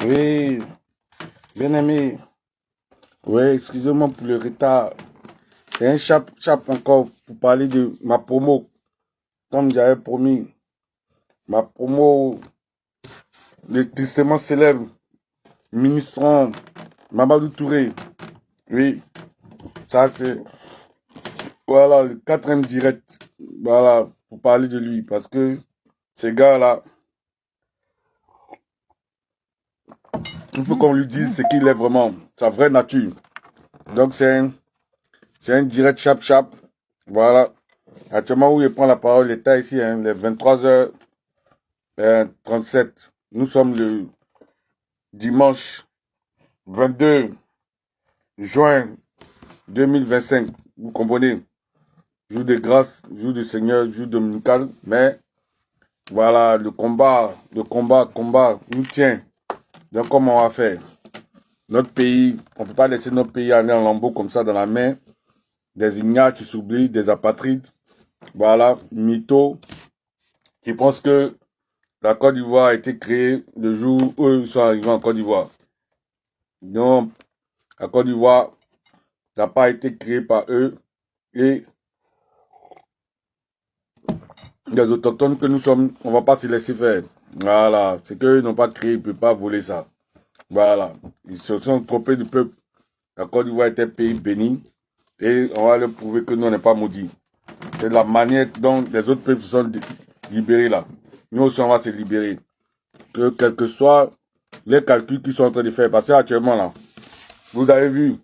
Oui, bien aimé. Oui, excusez-moi pour le retard. C'est un chap encore pour parler de ma promo. Comme j'avais promis, ma promo, le tristement célèbre ministre Mamadou Touré. Oui, ça c'est, voilà, le quatrième direct. Voilà, pour parler de lui. Parce que ce gars-là, il faut qu'on lui dise ce qu'il est vraiment, sa vraie nature. Donc c'est un direct chap. Voilà. Actuellement, où il prend la parole, l'État ici, hein, les 23h37. Nous sommes le dimanche 22 juin 2025. Vous comprenez? Jour de grâce, jour du Seigneur, jour dominical. Mais voilà, le combat nous tient. Donc, comment on va faire? Notre pays, on ne peut pas laisser notre pays aller en lambeaux comme ça dans la main des ignares qui s'oublient, des apatrides. Voilà, mythos qui pensent que la Côte d'Ivoire a été créée le jour où ils sont arrivés en Côte d'Ivoire. Donc, la Côte d'Ivoire n'a pas été créée par eux. Et les autochtones que nous sommes, on ne va pas se laisser faire. Voilà. C'est qu'eux n'ont pas créé, ils ne peuvent pas voler ça. Voilà. Ils se sont trompés du peuple. La Côte d'Ivoire est un pays béni. Et on va leur prouver que nous, on n'est pas maudits. C'est la manière dont les autres peuples se sont libérés là. Nous aussi, on va se libérer. Que quel que soit les calculs qu'ils sont en train de faire. Parce qu'actuellement là, vous avez vu,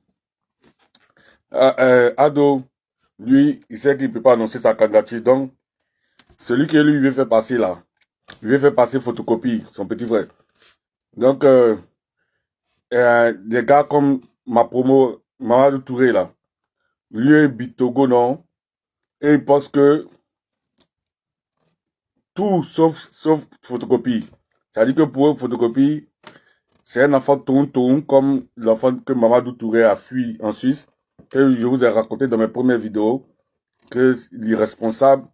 Ado, lui, il sait qu'il ne peut pas annoncer sa candidature. Donc, celui qui lui veut faire passer là, il veut faire passer photocopie, son petit frère. Donc, des gars comme ma promo, Mamadou Touré là, lui est Bitogo, non? Et il pense que tout sauf photocopie. C'est-à-dire que pour eux, photocopie, c'est un enfant tourne comme l'enfant que Mamadou Touré a fui en Suisse. Que je vous ai raconté dans mes premières vidéos que l'irresponsable,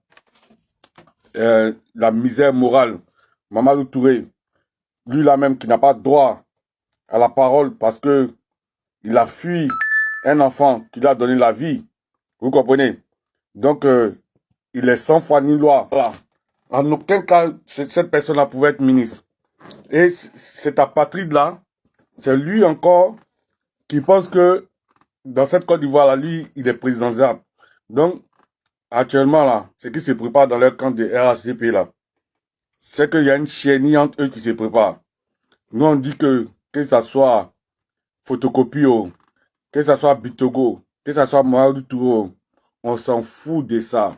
la misère morale, Mamadou Touré, lui là même qui n'a pas droit à la parole parce que il a fui un enfant qui lui a donné la vie. Vous comprenez? Donc, il est sans foi ni loi. Voilà. En aucun cas, cette personne-là pouvait être ministre. Et cet apatride-là, c'est lui encore qui pense que dans cette Côte d'Ivoire-là, lui, il est présidentiable. Donc, actuellement, là, ce qui se prépare dans leur camp de RHDP, là, c'est qu'il y a une chenille entre eux qui se prépare. Nous, on dit que ça soit photocopie, que ça soit Bitogo, que ça soit Mamadou Touré, on s'en fout de ça.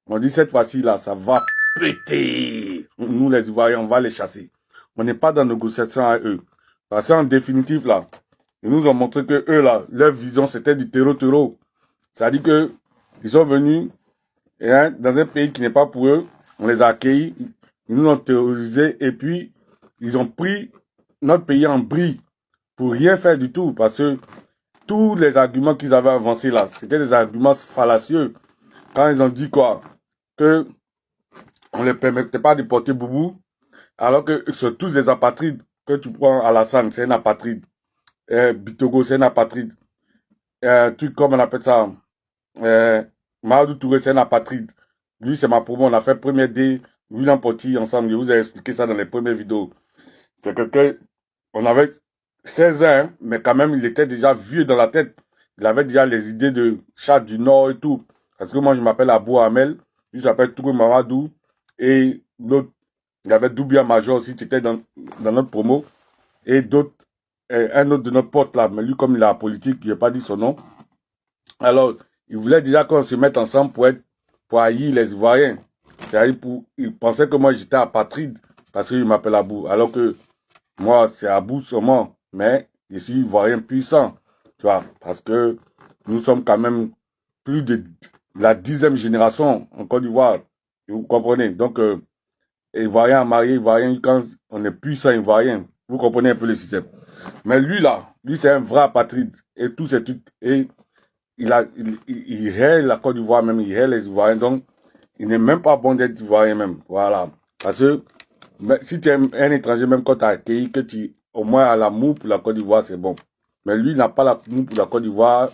On dit cette fois-ci, là, ça va péter. Nous, les Ivoiriens, on va les chasser. On n'est pas dans négociation avec eux. Parce qu'en définitive, là, ils nous ont montré que eux, là, leur vision, c'était du terreau. C'est-à-dire que ils sont venus dans un pays qui n'est pas pour eux. On les a accueillis. Ils nous ont terrorisés. Et puis, ils ont pris notre pays en bris pour rien faire du tout. Parce que tous les arguments qu'ils avaient avancés là, c'était des arguments fallacieux. Quand ils ont dit quoi? Que on ne les permettait pas de porter boubou. Alors que c'est tous des apatrides. Que tu prends Alassane, c'est un apatride. Bitogo, c'est un apatride. Truc comme on appelle ça. Mamadou Touré, c'est un apatride. Lui, c'est ma promo. On a fait premier D, William Poti ensemble. Je vous ai expliqué ça dans les premières vidéos. C'est quelqu'un, on avait 16 ans, hein, mais quand même, il était déjà vieux dans la tête. Il avait déjà les idées de Tchad du Nord et tout. Parce que moi, je m'appelle Abou Hamel. Lui, s'appelle Touré Mamadou. Et l'autre, il y avait Doubia Major aussi, qui était dans notre promo. Et d'autres, un autre de notre pote là. Mais lui, comme il est en politique, il n'a pas dit son nom. Alors, il voulait déjà qu'on se mette ensemble pour haïr les Ivoiriens. C'est-à-dire il pensait que moi j'étais apatride parce qu'il m'appelle Abou. Alors que moi, c'est Abou seulement. Mais je suis Ivoirien puissant. Tu vois, parce que nous sommes quand même plus de la 10e génération en Côte d'Ivoire. Vous comprenez? Donc, Ivoirien marié, Ivoirien, quand on est puissant Ivoirien, vous comprenez un peu le système. Mais lui là, lui c'est un vrai apatride. Et tous ces trucs. Et il hait la Côte d'Ivoire même, il hait les Ivoiriens, donc il n'est même pas bon d'être Ivoirien même, voilà. Parce que si tu es un étranger, même quand tu as accueilli, que tu au moins à l'amour pour la Côte d'Ivoire, c'est bon. Mais lui, il n'a pas l'amour pour la Côte d'Ivoire.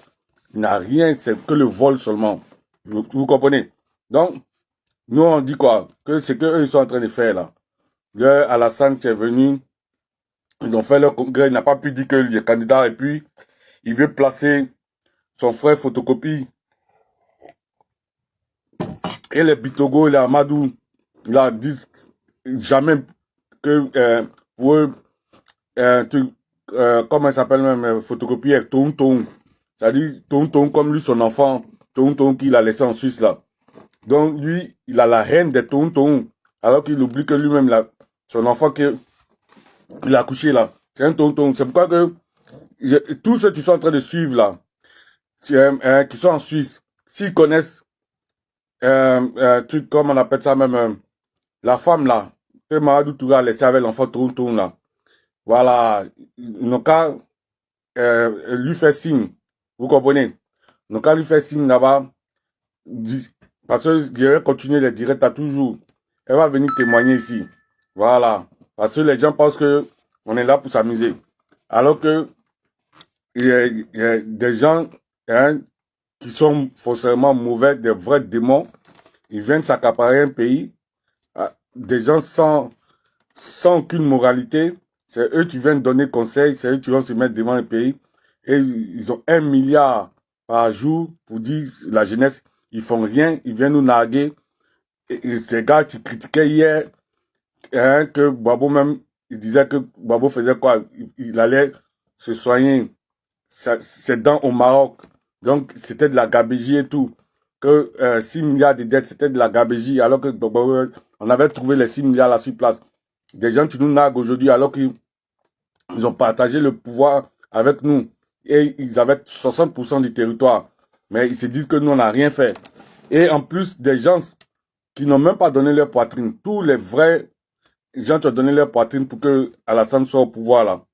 Il n'a rien, c'est que le vol seulement. Vous comprenez? Donc, nous, on dit quoi? Que c'est qu'eux, ils sont en train de faire là. Le Alassane qui est venu, ils ont fait leur congrès, il n'a pas pu dire qu'il est candidat et puis il veut placer son frère photocopie. Et les Bitogo, les Amadou, là, disent jamais que pour eux, comment il s'appelle même, photocopier Toun Toun. C'est-à-dire Toun Toun comme lui, son enfant, Toun Toun qu'il a laissé en Suisse là. Donc lui, il a la reine des Toun Toun, alors qu'il oublie que lui-même, son enfant qu'il a accouché là, c'est un Toun Toun. C'est pourquoi que tous ceux qui sont en train de suivre là, qui sont en Suisse, s'ils connaissent truc, comme on appelle ça même, la femme là, que Mamadou Touré a laissé avec l'enfant Toun Toun là, voilà, ils n'ont qu'à lui faire signe, vous comprenez? Ils n'ont qu'à lui faire signe là-bas, parce que je vais continuer les directs à toujours. Elle va venir témoigner ici, voilà, parce que les gens pensent que on est là pour s'amuser, alors que il y a des gens qui sont forcément mauvais, des vrais démons. Ils viennent s'accaparer un pays, des gens sans aucune moralité. C'est eux qui viennent donner conseil, c'est eux qui vont se mettre devant le pays. Et ils ont 1 milliard par jour pour dire la jeunesse, ils font rien, ils viennent nous narguer. Et ces gars qui critiquaient hier, que Babo même, il disait que Babo faisait quoi? Il allait se soigner ses dents au Maroc. Donc, c'était de la gabégie et tout. Que 6 milliards de dettes, c'était de la gabégie, alors que on avait trouvé les 6 milliards là sur place. Des gens qui nous narguent aujourd'hui, alors qu'ils ont partagé le pouvoir avec nous. Et ils avaient 60% du territoire. Mais ils se disent que nous, on n'a rien fait. Et en plus, des gens qui n'ont même pas donné leur poitrine. Tous les vrais gens qui ont donné leur poitrine pour que Alassane soit au pouvoir là.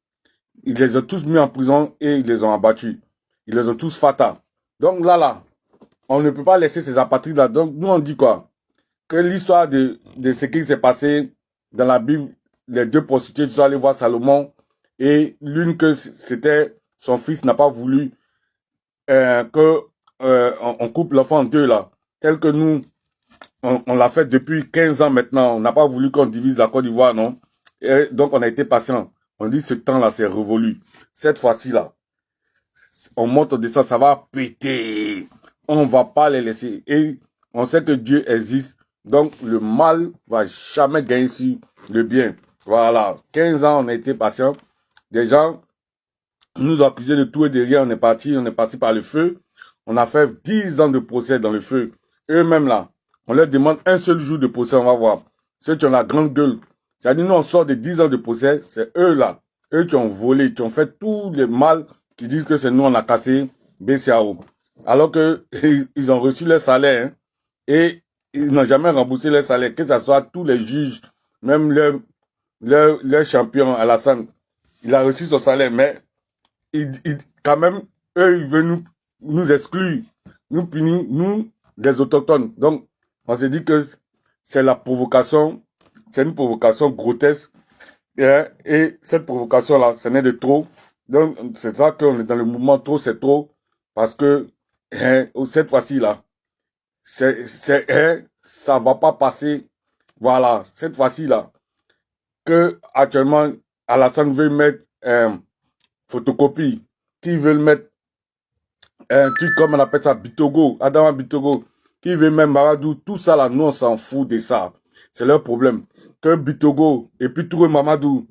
Ils les ont tous mis en prison et ils les ont abattus. Ils les ont tous fatas. Donc là, on ne peut pas laisser ces apatrides là. Donc nous on dit quoi? Que l'histoire de ce qui s'est passé dans la Bible, les deux prostituées qui sont allées voir Salomon et l'une que c'était son fils n'a pas voulu que on coupe l'enfant en deux là. Tel que nous, on l'a fait depuis 15 ans maintenant. On n'a pas voulu qu'on divise la Côte d'Ivoire, non? Et donc on a été patient. On dit ce temps-là, c'est révolu. Cette fois-ci là, on monte au descend, ça va péter. On va pas les laisser. Et on sait que Dieu existe. Donc le mal va jamais gagner sur le bien. Voilà. 15 ans, on a été patient. Des gens nous ont accusés de tout et de rien. On est parti par le feu. On a fait 10 ans de procès dans le feu. Eux-mêmes là, on leur demande un seul jour de procès, on va voir. Ceux qui ont la grande gueule. C'est-à-dire, nous, on sort de 10 ans de procès, c'est eux là. Eux qui ont volé, qui ont fait tout le mal, qui disent que c'est nous, on a cassé BCAO. Alors que ils ont reçu leur salaire, hein, et ils n'ont jamais remboursé leur salaire, que ce soit tous les juges, même leur champion Alassane. Il a reçu son salaire, mais quand même, eux, ils veulent nous exclure, nous punir, nous, les autochtones. Donc, on s'est dit que c'est la provocation, c'est une provocation grotesque. Et cette provocation-là, ce n'est de trop. Donc, c'est ça qu'on est dans le mouvement trop, c'est trop. Parce que cette fois-ci-là, ça va pas passer. Voilà, cette fois-ci-là, que actuellement, Alassane veut mettre photocopie, qui veut mettre un truc comme on appelle ça, Bitogo, Adama Bitogo, qui veut même Maradou, tout ça là, nous on s'en fout de ça. C'est leur problème. Que Bitogo et puis Touré Mamadou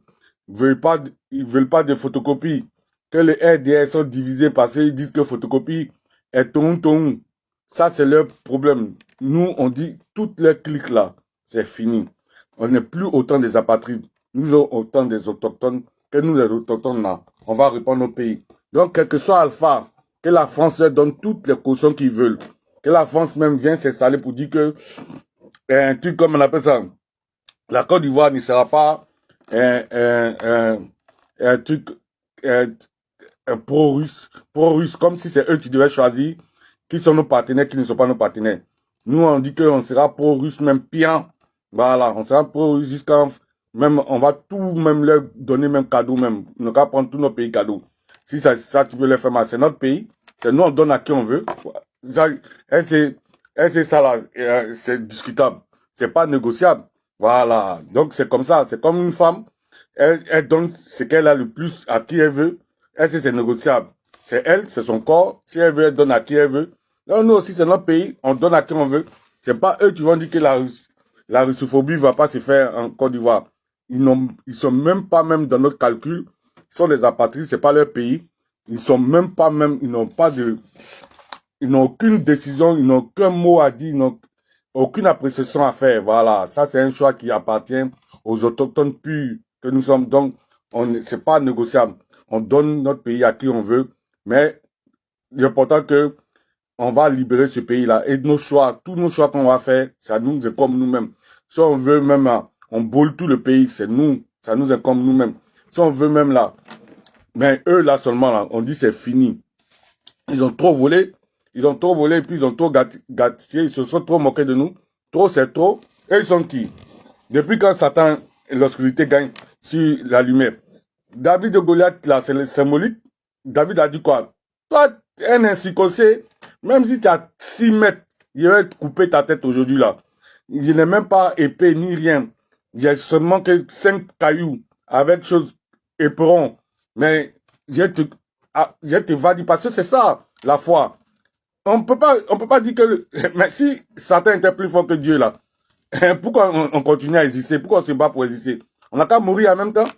ils veulent pas de photocopie. Que les RDS sont divisés parce qu'ils disent que photocopie est ton. Ça c'est leur problème. Nous on dit toutes les clics là, c'est fini. On n'est plus autant des apatrides. Nous sommes autant des autochtones que nous les autochtones là. On va répondre au pays. Donc quel que soit Alpha, que la France leur donne toutes les cautions qu'ils veulent. Que la France même vienne s'installer pour dire que un truc comme on appelle ça, la Côte d'Ivoire ne sera pas un truc pro-russe, comme si c'est eux qui devaient choisir qui sont nos partenaires, qui ne sont pas nos partenaires. Nous, on dit qu'on sera pro-russe, même pire. Voilà, on sera pro-russe jusqu'à même, on va tout même leur donner même cadeau même. On va prendre tous nos pays cadeaux. Si ça tu veux leur faire mal, c'est notre pays. C'est nous, on donne à qui on veut. Ça, c'est ça là, c'est discutable. C'est pas négociable. Voilà. Donc c'est comme ça. C'est comme une femme. Elle donne ce qu'elle a le plus à qui elle veut. Elle, c'est négociable. C'est elle, c'est son corps. Si elle veut, elle donne à qui elle veut. Là, nous aussi, c'est notre pays. On donne à qui on veut. C'est pas eux qui vont dire que la russophobie va pas se faire en Côte d'Ivoire. Ils sont même pas même dans notre calcul. Ils sont des apatrides, c'est pas leur pays. Ils sont même pas même, ils n'ont aucune décision, ils n'ont aucun mot à dire, ils n'ont aucune appréciation à faire. Voilà. Ça, c'est un choix qui appartient aux autochtones purs que nous sommes. Donc, c'est pas négociable. On donne notre pays à qui on veut, mais l'important que on va libérer ce pays-là. Et nos choix, tous nos choix qu'on va faire, ça nous incombe nous-mêmes. Si on veut même, on boule tout le pays, c'est nous, ça nous incombe nous-mêmes. Si on veut même là, mais eux là seulement là, on dit c'est fini. Ils ont trop volé, et puis ils ont trop gratifié, ils se sont trop moqués de nous. Trop c'est trop. Et ils sont qui? Depuis quand Satan et l'obscurité gagnent sur la lumière? David de Goliath là, c'est le symbolique. David a dit quoi? Toi, un incirconcis, même si tu as 6 mètres, il va couper ta tête aujourd'hui là. Il n'est même pas épée ni rien. Il y a seulement que 5 cailloux avec chose éperon. Mais je te va dire parce que c'est ça la foi. On peut pas dire que mais si Satan était plus fort que Dieu là, pourquoi on continue à exister? Pourquoi on se bat pour exister? On n'a qu'à mourir en même temps.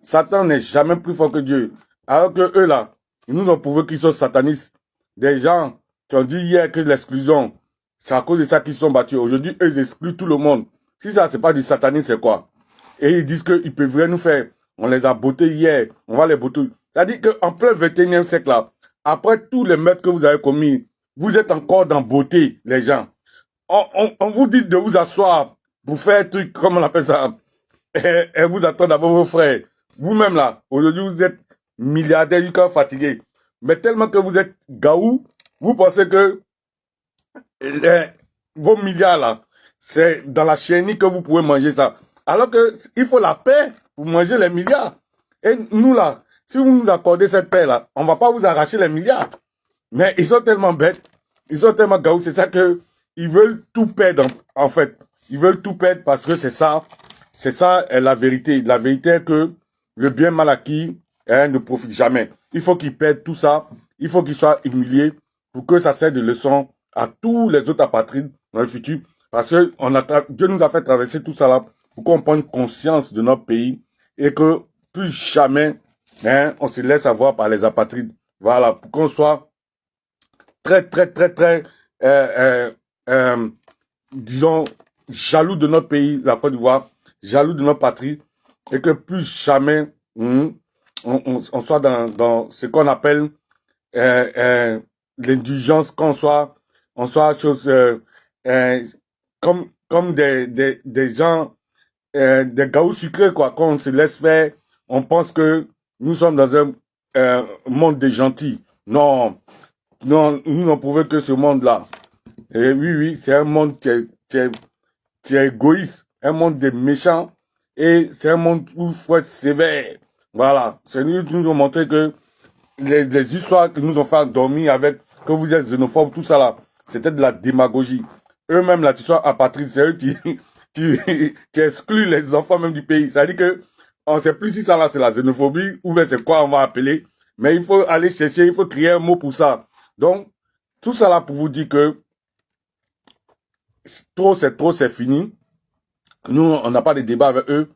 Satan n'est jamais plus fort que Dieu. Alors que eux là, ils nous ont prouvé qu'ils sont satanistes. Des gens qui ont dit hier que l'exclusion, c'est à cause de ça qu'ils sont battus. Aujourd'hui, eux, ils excluent tout le monde. Si ça, c'est pas du satanisme, c'est quoi? Et ils disent qu'ils peuvent rien nous faire. On les a bottés hier, on va les botter. C'est-à-dire qu'en plein 21e siècle là, après tous les meurtres que vous avez commis, vous êtes encore dans beauté, les gens. On vous dit de vous asseoir pour faire un truc, comme on appelle ça, et vous attendre d'avoir vos frères. Vous-même là, aujourd'hui vous êtes milliardaire du corps fatigué. Mais tellement que vous êtes gaou, vous pensez que vos milliards là, c'est dans la chenille que vous pouvez manger ça. Alors que il faut la paix pour manger les milliards. Et nous là, si vous nous accordez cette paix là, on va pas vous arracher les milliards. Mais ils sont tellement bêtes, ils sont tellement gaou, c'est ça que ils veulent tout perdre en fait. Ils veulent tout perdre parce que c'est ça la vérité. La vérité est que le bien mal acquis ne profite jamais. Il faut qu'ils perdent tout ça, il faut qu'ils soient humiliés pour que ça serve de leçon à tous les autres apatrides dans le futur. Parce que Dieu nous a fait traverser tout ça là pour qu'on prenne conscience de notre pays et que plus jamais on se laisse avoir par les apatrides. Voilà, pour qu'on soit très, très, très, très, disons, jaloux de notre pays, la Côte d'Ivoire, jaloux de notre patrie, et que plus jamais on soit dans ce qu'on appelle l'indulgence, on soit chose, comme des gens, des gaous sucrés, quoi, quand on se laisse faire, on pense que nous sommes dans un monde des gentils. Non, non, nous n'en pouvons que ce monde-là. Et oui, c'est un monde qui est égoïste, un monde des méchants, et c'est un monde où il faut être sévère. Voilà. C'est nous qui nous ont montré que les histoires que nous ont fait dormir avec, que vous êtes xénophobes, tout ça là, c'était de la démagogie. Eux-mêmes, là, tu sois apatride, c'est eux qui excluent les enfants même du pays. C'est-à-dire que, on sait plus si ça là, c'est la xénophobie, ou bien c'est quoi on va appeler, mais il faut aller chercher, il faut créer un mot pour ça. Donc, tout ça là pour vous dire que trop, c'est fini. Nous, on n'a pas de débat avec eux.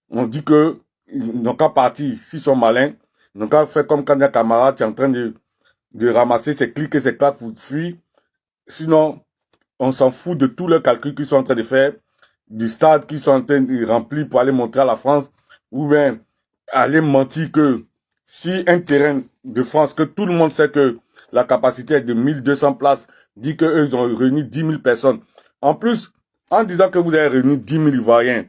On dit que ils n'ont qu'à partir, s'ils sont malins, ils n'ont qu'à faire comme quand il y a un camarade qui est en train de ramasser ses clics et ses claques pour fuir. Sinon, on s'en fout de tous leurs calculs qu'ils sont en train de faire, du stade qu'ils sont en train de remplir pour aller montrer à la France, ou bien aller mentir que si un terrain de France, que tout le monde sait que la capacité est de 1200 places, dit qu'eux, ils ont réuni 10 000 personnes. En plus, en disant que vous avez réuni 10 000 Ivoiriens,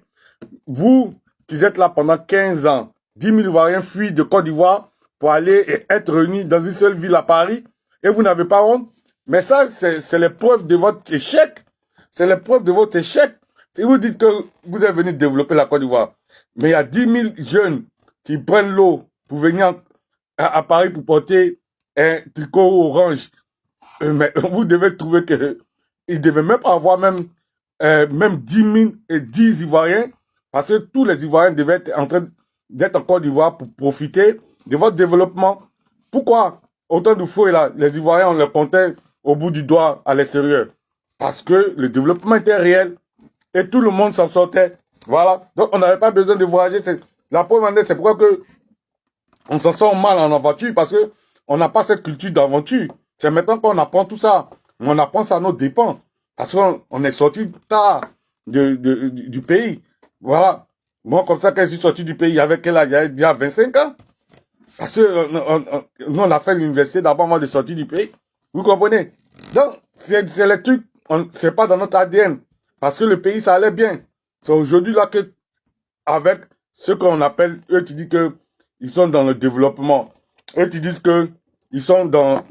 vous qui êtes là pendant 15 ans, 10 000 Ivoiriens fuient de Côte d'Ivoire pour aller et être réunis dans une seule ville à Paris, et vous n'avez pas honte. Mais ça, c'est les preuves de votre échec. C'est les preuves de votre échec. Si vous dites que vous êtes venu développer la Côte d'Ivoire, Mais il y a 10 000 jeunes qui prennent l'eau pour venir à Paris pour porter un tricot orange. Mais vous devez trouver que il devait même pas avoir même 10 000 et 10 Ivoiriens, parce que tous les Ivoiriens devaient être en train d'être en Côte d'Ivoire pour profiter de votre développement. Pourquoi autant de fois là, les Ivoiriens, on les comptait au bout du doigt à l'extérieur? Parce que le développement était réel et tout le monde s'en sortait. Voilà. Donc on n'avait pas besoin de voyager. La preuve en est, c'est pourquoi que on s'en sort mal en aventure, parce que on n'a pas cette culture d'aventure. C'est maintenant qu'on apprend tout ça. On apprend ça à nos dépens. Parce qu'on est sorti tard du pays. Voilà. Moi, comme ça, quand je suis sorti du pays, il y avait quel âge? Il y a 25 ans. Parce que nous, on a fait l'université d'abord avant de sortir du pays. Vous comprenez? Donc, c'est les trucs, c'est pas dans notre ADN. Parce que le pays, ça allait bien. C'est aujourd'hui là que, avec ce qu'on appelle, eux qui disent que ils sont dans le développement, eux qui disent que ils sont dans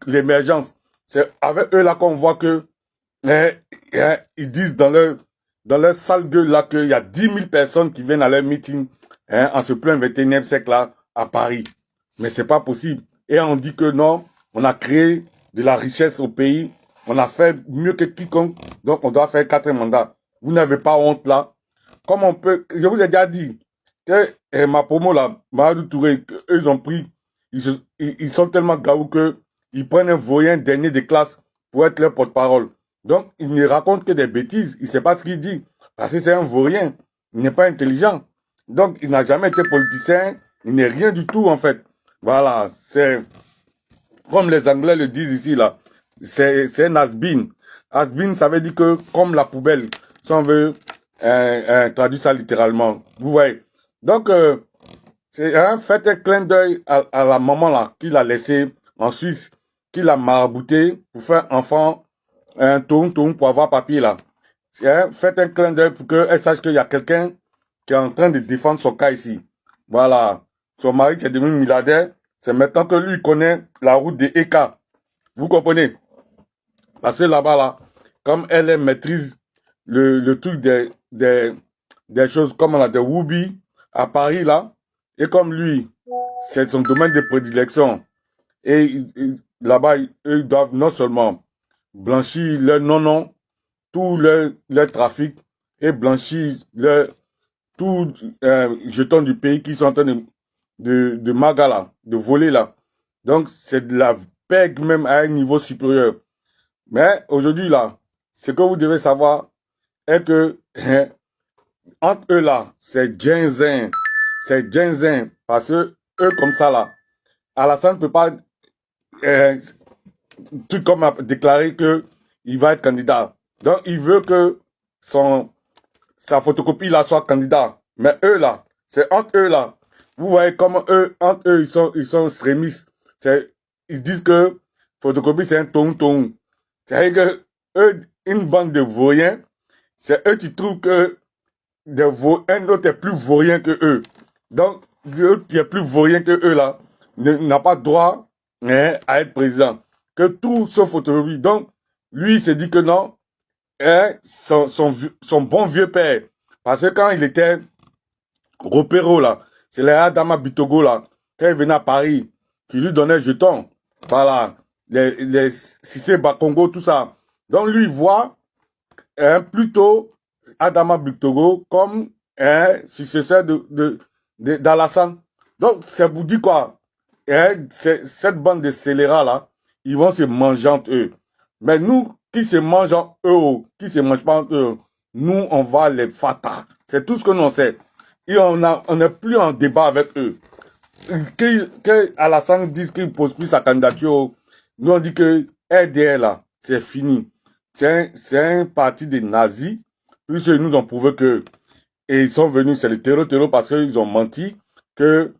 l'émergence. C'est avec eux là qu'on voit que ils disent dans leur salle gueule là qu'il y a 10 000 personnes qui viennent à leur meeting en ce plein 21e siècle là à Paris. Mais c'est pas possible. Et on dit que non, on a créé de la richesse au pays, on a fait mieux que quiconque, donc on doit faire 4 mandats. Vous n'avez pas honte là? Comment on peut... Je vous ai déjà dit que ma promo là, Mahamadou Touré, eux ils ont pris, ils sont tellement gaou que ils prennent un voyen dernier de classe pour être leur porte-parole. Donc, il ne raconte que des bêtises. Il ne sait pas ce qu'il dit. Parce que c'est un vaurien. Il n'est pas intelligent. Donc, il n'a jamais été politicien. Il n'est rien du tout, en fait. Voilà. C'est, comme les Anglais le disent ici, là. C'est un has-been. Has-been, ça veut dire que, comme la poubelle, si on veut traduire ça littéralement. Vous voyez. Donc, faites un clin d'œil à la maman, là, qui l'a laissé en Suisse, qui l'a marabouté pour faire enfant un tour pour avoir papier là. Faites un clin d'œil pour qu'elle sache qu'il y a quelqu'un qui est en train de défendre son cas ici. Voilà. Son mari qui est devenu milliardaire, c'est maintenant que lui connaît la route des EK. Vous comprenez? Parce que là-bas, là, comme elle maîtrise le truc des choses comme on a des Whoopi à Paris là, et comme lui, c'est son domaine de prédilection. Et là-bas, eux doivent non seulement blanchir leur non-non, tout leur trafic, et blanchir tout jeton du pays qui sont en train de maga là, de voler là. Donc, c'est de la pègre même à un niveau supérieur. Mais aujourd'hui là, ce que vous devez savoir est que entre eux là, c'est Genzin. C'est Genzin. Parce que eux comme ça là, Alassane ne peut pas tout comme a déclaré que il va être candidat. Donc, il veut que sa photocopie là soit candidat. Mais eux là, c'est entre eux là. Vous voyez comment entre eux, ils sont extrémistes. Ils disent que photocopie c'est un ton. C'est-à-dire que eux, une bande de vauriens, c'est eux qui trouvent que un autre est plus vaurien que eux. Donc, l'autre qui est plus vaurien que eux là, n'a pas droit à être président. Que tout sauf photocopie. Donc, lui, il s'est dit que non, son bon vieux père, parce que quand il était Ropero là, c'est Adama Bitogo là, quand il venait à Paris, qui lui donnait jeton, voilà, les Cissé Bakongo, tout ça. Donc lui, il voit plutôt Adama Bitogo comme un successeur d'Alassane. Donc, ça vous dit quoi? Cette bande de scélérats là, ils vont se manger entre eux. Mais nous, qui se mangent entre eux, qui se mangent pas entre eux, nous, on va les fata. C'est tout ce que nous on sait. Et on n'est plus en débat avec eux. Que Alassane dise qu'il ne pose plus sa candidature, nous on dit que RDR là, c'est fini. C'est un parti des nazis. Puisque ils nous ont prouvé que, et ils sont venus, c'est le terreau parce qu'ils ont menti, que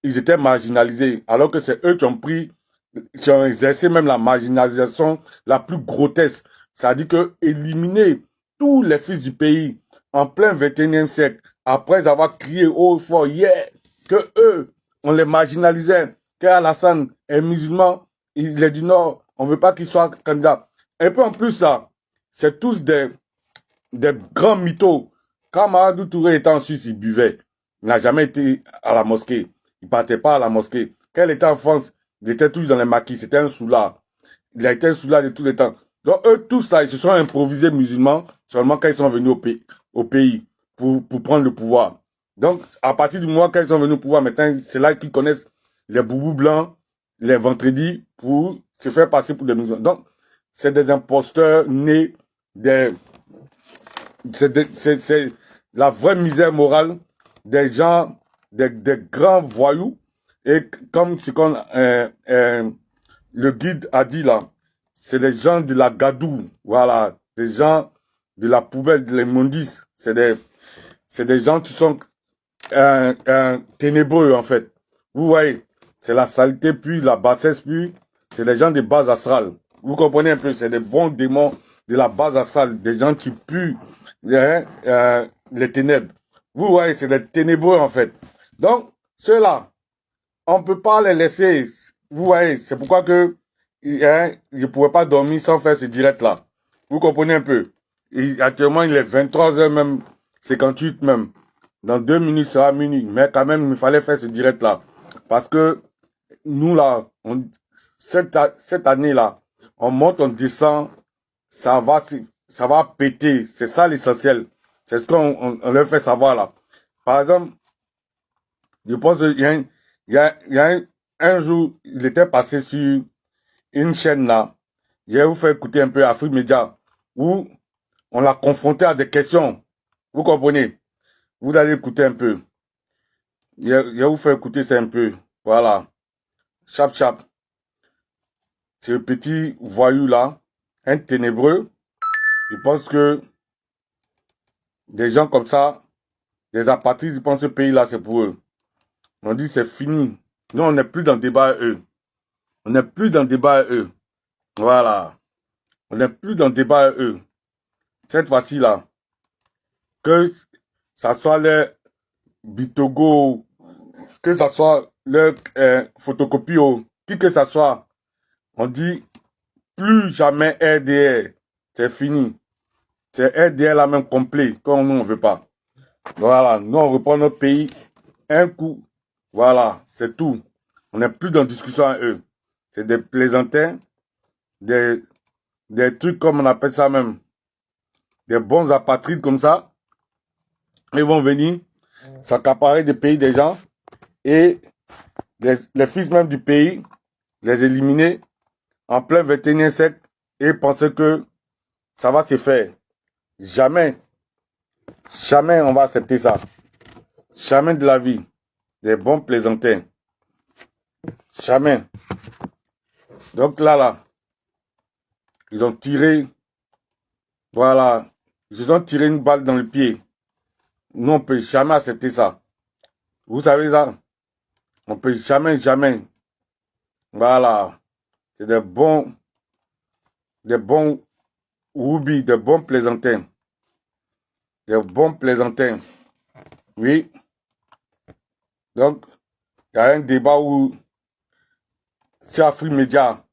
ils étaient marginalisés. Alors que c'est eux qui ont exercé même la marginalisation la plus grotesque. C'est-à-dire que éliminer tous les fils du pays en plein 21e siècle, après avoir crié haut et fort, que eux, on les marginalisait, que Alassane est musulman, il est du Nord, on veut pas qu'il soit candidat. Et puis en plus là, c'est tous des grands mythos. Quand Mahamadou Touré était en Suisse, il buvait. il n'a jamais été à la mosquée. Il partait pas à la mosquée. Quand il était en France, il était toujours dans les maquis. C'était un soulard. Il a été un soulard de tous les temps. Donc, eux, tous là, ils se sont improvisés musulmans seulement quand ils sont venus au pays pour prendre le pouvoir. Donc, à partir du moment quand ils sont venus au pouvoir, maintenant, c'est là qu'ils connaissent les boubous blancs, les vendredis, pour se faire passer pour des musulmans. Donc, c'est des imposteurs nés des... C'est la vraie misère morale des gens, des grands voyous. Et comme ce qu'on... le guide a dit là, c'est les gens de la gadoue, voilà, des gens de la poubelle, de l'immondice. C'est des gens qui sont ténébreux en fait. Vous voyez, c'est la saleté puis la bassesse puis, c'est des gens de base astrale. Vous comprenez un peu, c'est des bons démons de la base astrale, des gens qui puent les ténèbres. Vous voyez, c'est des ténébreux en fait. Donc, ceux-là, on peut pas les laisser. Vous voyez, c'est pourquoi que je ne pouvais pas dormir sans faire ce direct-là. Vous comprenez un peu. Et actuellement, il est 23h même, 58 même. Dans 2 minutes, ça sera minuit. Mais quand même, il fallait faire ce direct-là. Parce que nous, là, cette année-là, on monte, on descend, ça va péter. C'est ça l'essentiel. C'est ce qu'on leur fait savoir là. Par exemple, je pense qu'il y a un jour, il était passé sur une chaîne là. Je vais vous faire écouter un peu Afrique Média, où on l'a confronté à des questions. Vous comprenez? Vous allez écouter un peu. Je vais vous faire écouter ça un peu. Voilà. Chap chap. C'est le petit voyou là, un ténébreux. Il pense que des gens comme ça, des apatrides, ils pensent que ce pays là, c'est pour eux. On dit c'est fini. Nous, on n'est plus dans le débat à eux. On n'est plus dans le débat à eux. Voilà. On n'est plus dans le débat à eux. Cette fois-ci là, que ça soit les Bitogo, que ça soit le photocopie, qui que ça soit, on dit plus jamais RDR. C'est fini. C'est RDR là même complet, comme nous on veut pas. Voilà, nous on reprend notre pays, un coup. Voilà, c'est tout. On n'est plus dans discussion à eux. C'est des plaisantins, des trucs comme on appelle ça même, des bons apatrides comme ça. Ils vont venir s'accaparer des pays des gens et les fils même du pays, les éliminer en plein 21e siècle et penser que ça va se faire. Jamais, jamais on va accepter ça. Jamais de la vie. Des bons plaisantins. Jamais. Donc là, ils ont tiré, voilà, ils ont tiré une balle dans le pied. Nous, on peut jamais accepter ça. Vous savez ça? On peut jamais, jamais. Voilà. C'est des bons oubis, des bons plaisantins. Des bons plaisantins. Oui. Donc, il y a un débat où, sur Afrique Média,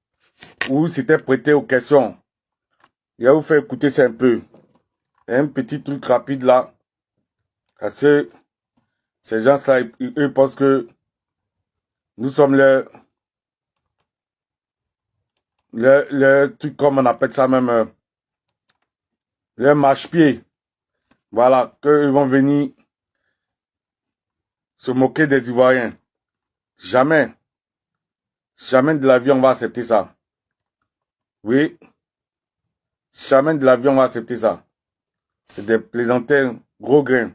où c'était prêté aux questions. Je vais vous faire écouter ça un peu. Il y a un petit truc rapide là. Parce que ces gens-là, eux pensent que nous sommes le truc comme on appelle ça même, les marche-pieds. Voilà, qu'ils vont venir se moquer des Ivoiriens. Jamais. Jamais de la vie on va accepter ça. Oui. Jamais de la vie on va accepter ça. C'est des plaisantins gros grains.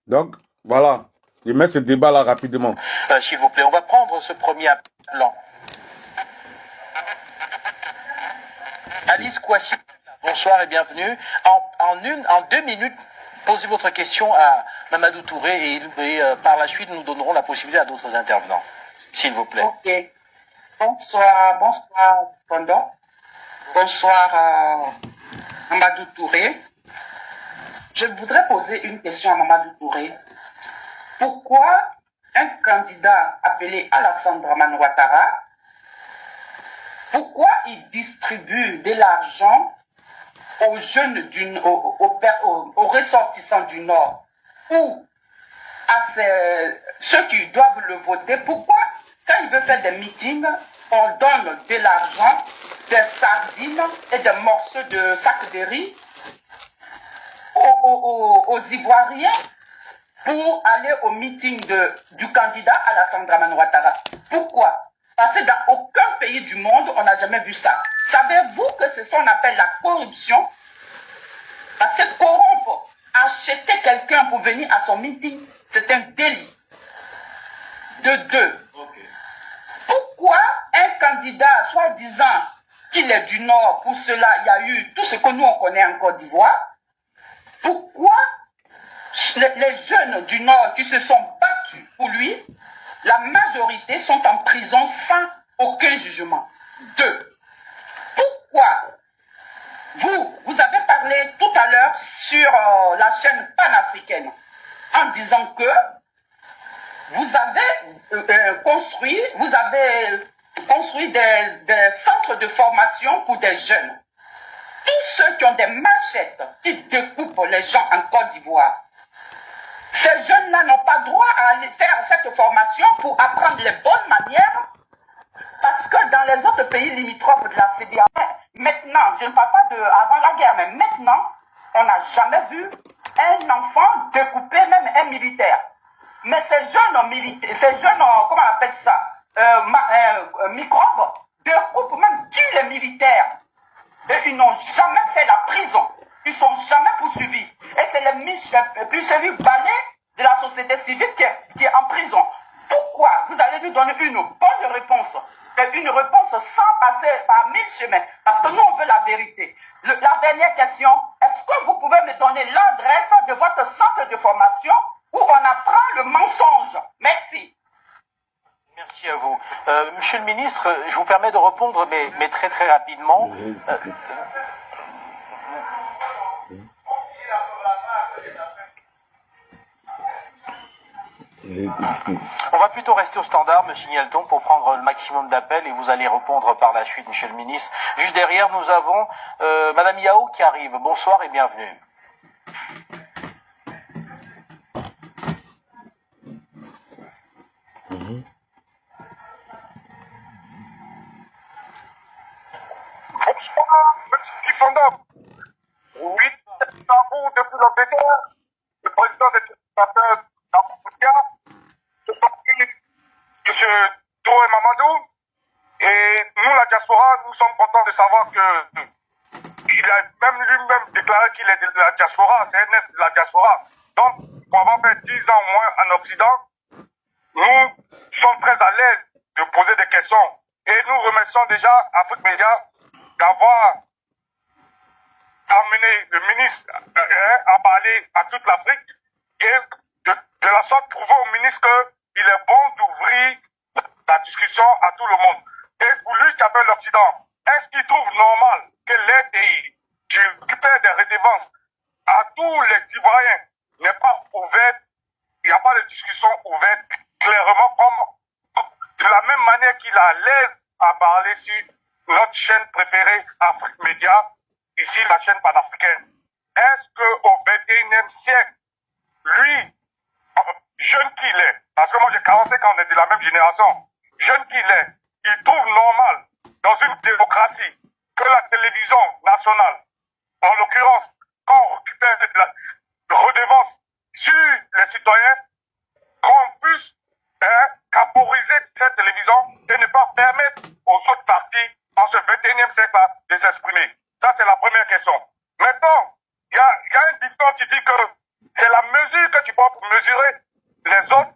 Donc, voilà. Je mets ce débat là rapidement. S'il vous plaît, on va prendre ce premier plan. Alice Kouassi, bonsoir et bienvenue. En 2 minutes, posez votre question à Mamadou Touré et par la suite, nous donnerons la possibilité à d'autres intervenants. S'il vous plaît. Ok. Bonsoir, Pendant. Bonsoir, Mamadou Touré. Je voudrais poser une question à Mamadou Touré. Pourquoi un candidat appelé Alassane Dramane Ouattara, pourquoi il distribue de l'argent aux jeunes, aux ressortissants du Nord, où ceux qui doivent le voter, pourquoi, quand il veut faire des meetings, on donne de l'argent, des sardines et des morceaux de sac de riz aux Ivoiriens pour aller au meeting du candidat Alassane Dramane Ouattara. Pourquoi? Parce que dans aucun pays du monde, on n'a jamais vu ça. Savez-vous que c'est ce qu'on appelle la corruption? Parce que corrompre, acheter quelqu'un pour venir à son meeting, c'est un délit. De deux. Okay. Pourquoi un candidat, soi-disant qu'il est du Nord, pour cela, il y a eu tout ce que nous on connaît en Côte d'Ivoire, pourquoi les jeunes du Nord qui se sont battus pour lui, la majorité sont en prison sans aucun jugement? Deux. Pourquoi vous avez parlé tout à l'heure sur la chaîne panafricaine en disant que vous avez construit des centres de formation pour des jeunes. Tous ceux qui ont des machettes qui découpent les gens en Côte d'Ivoire, ces jeunes-là n'ont pas droit à aller faire cette formation pour apprendre les bonnes manières, parce que dans les autres pays limitrophes de la CEDEAO, maintenant, je ne parle pas de avant la guerre, mais maintenant, on n'a jamais vu un enfant découper même un militaire. Mais ces jeunes militaires, comment on appelle ça, microbes, découpent, même tuent les militaires. Et ils n'ont jamais fait la prison. Ils ne sont jamais poursuivis. Et c'est les plus sérieux balais de la société civile qui est en prison. Pourquoi vous allez lui donner une bonne réponse? Et une réponse sans passer par 1000 chemins. Parce que nous, on veut la vérité. La dernière question, est-ce que vous pouvez me donner l'adresse de votre centre de formation où on apprend le mensonge? Merci. Merci à vous. Monsieur le ministre, je vous permets de répondre, mais très très rapidement. On va plutôt rester au standard, me signale-t-on, pour prendre le maximum d'appels et vous allez répondre par la suite, monsieur le ministre. Juste derrière, nous avons Madame Yao qui arrive. Bonsoir et bienvenue. Bonsoir, monsieur Fondam. Oui, c'est à vous depuis l'Angleterre, le président des téléspectateurs d'Africa, je parle M. Touré Mamadou, et nous, la diaspora, nous sommes contents de savoir que il a même lui-même déclaré qu'il est de la diaspora, c'est un de la diaspora. Donc, pour avoir fait 10 ans au moins en Occident, nous sommes très à l'aise de poser des questions. Et nous remercions déjà Afrique Média d'avoir amené le ministre à parler à toute l'Afrique et de la sorte prouver au ministre qu'il est bon d'ouvrir la discussion à tout le monde. Et pour lui qui appelle l'Occident, est-ce qu'il trouve normal que les pays qui récupèrent des redevances à tous les Ivoiriens n'est pas ouverte, il n'y a pas de discussion ouverte clairement comme de la même manière qu'il est à l'aise à parler sur notre chaîne préférée Afrique Média, ici la chaîne panafricaine. Est-ce qu'au XXIe siècle, lui, jeune qu'il est, parce que moi j'ai 45 ans, on est de la même génération, jeune qu'il est, il trouve normal dans une démocratie que la télévision nationale, en l'occurrence, quand on récupère de la redevance sur les citoyens, qu'on puisse caporiser cette télévision et ne pas permettre aux autres partis en ce 21e siècle de s'exprimer. Ça, c'est la première question. Maintenant, il y a un dicton qui dit que c'est la mesure que tu prends pour mesurer les autres,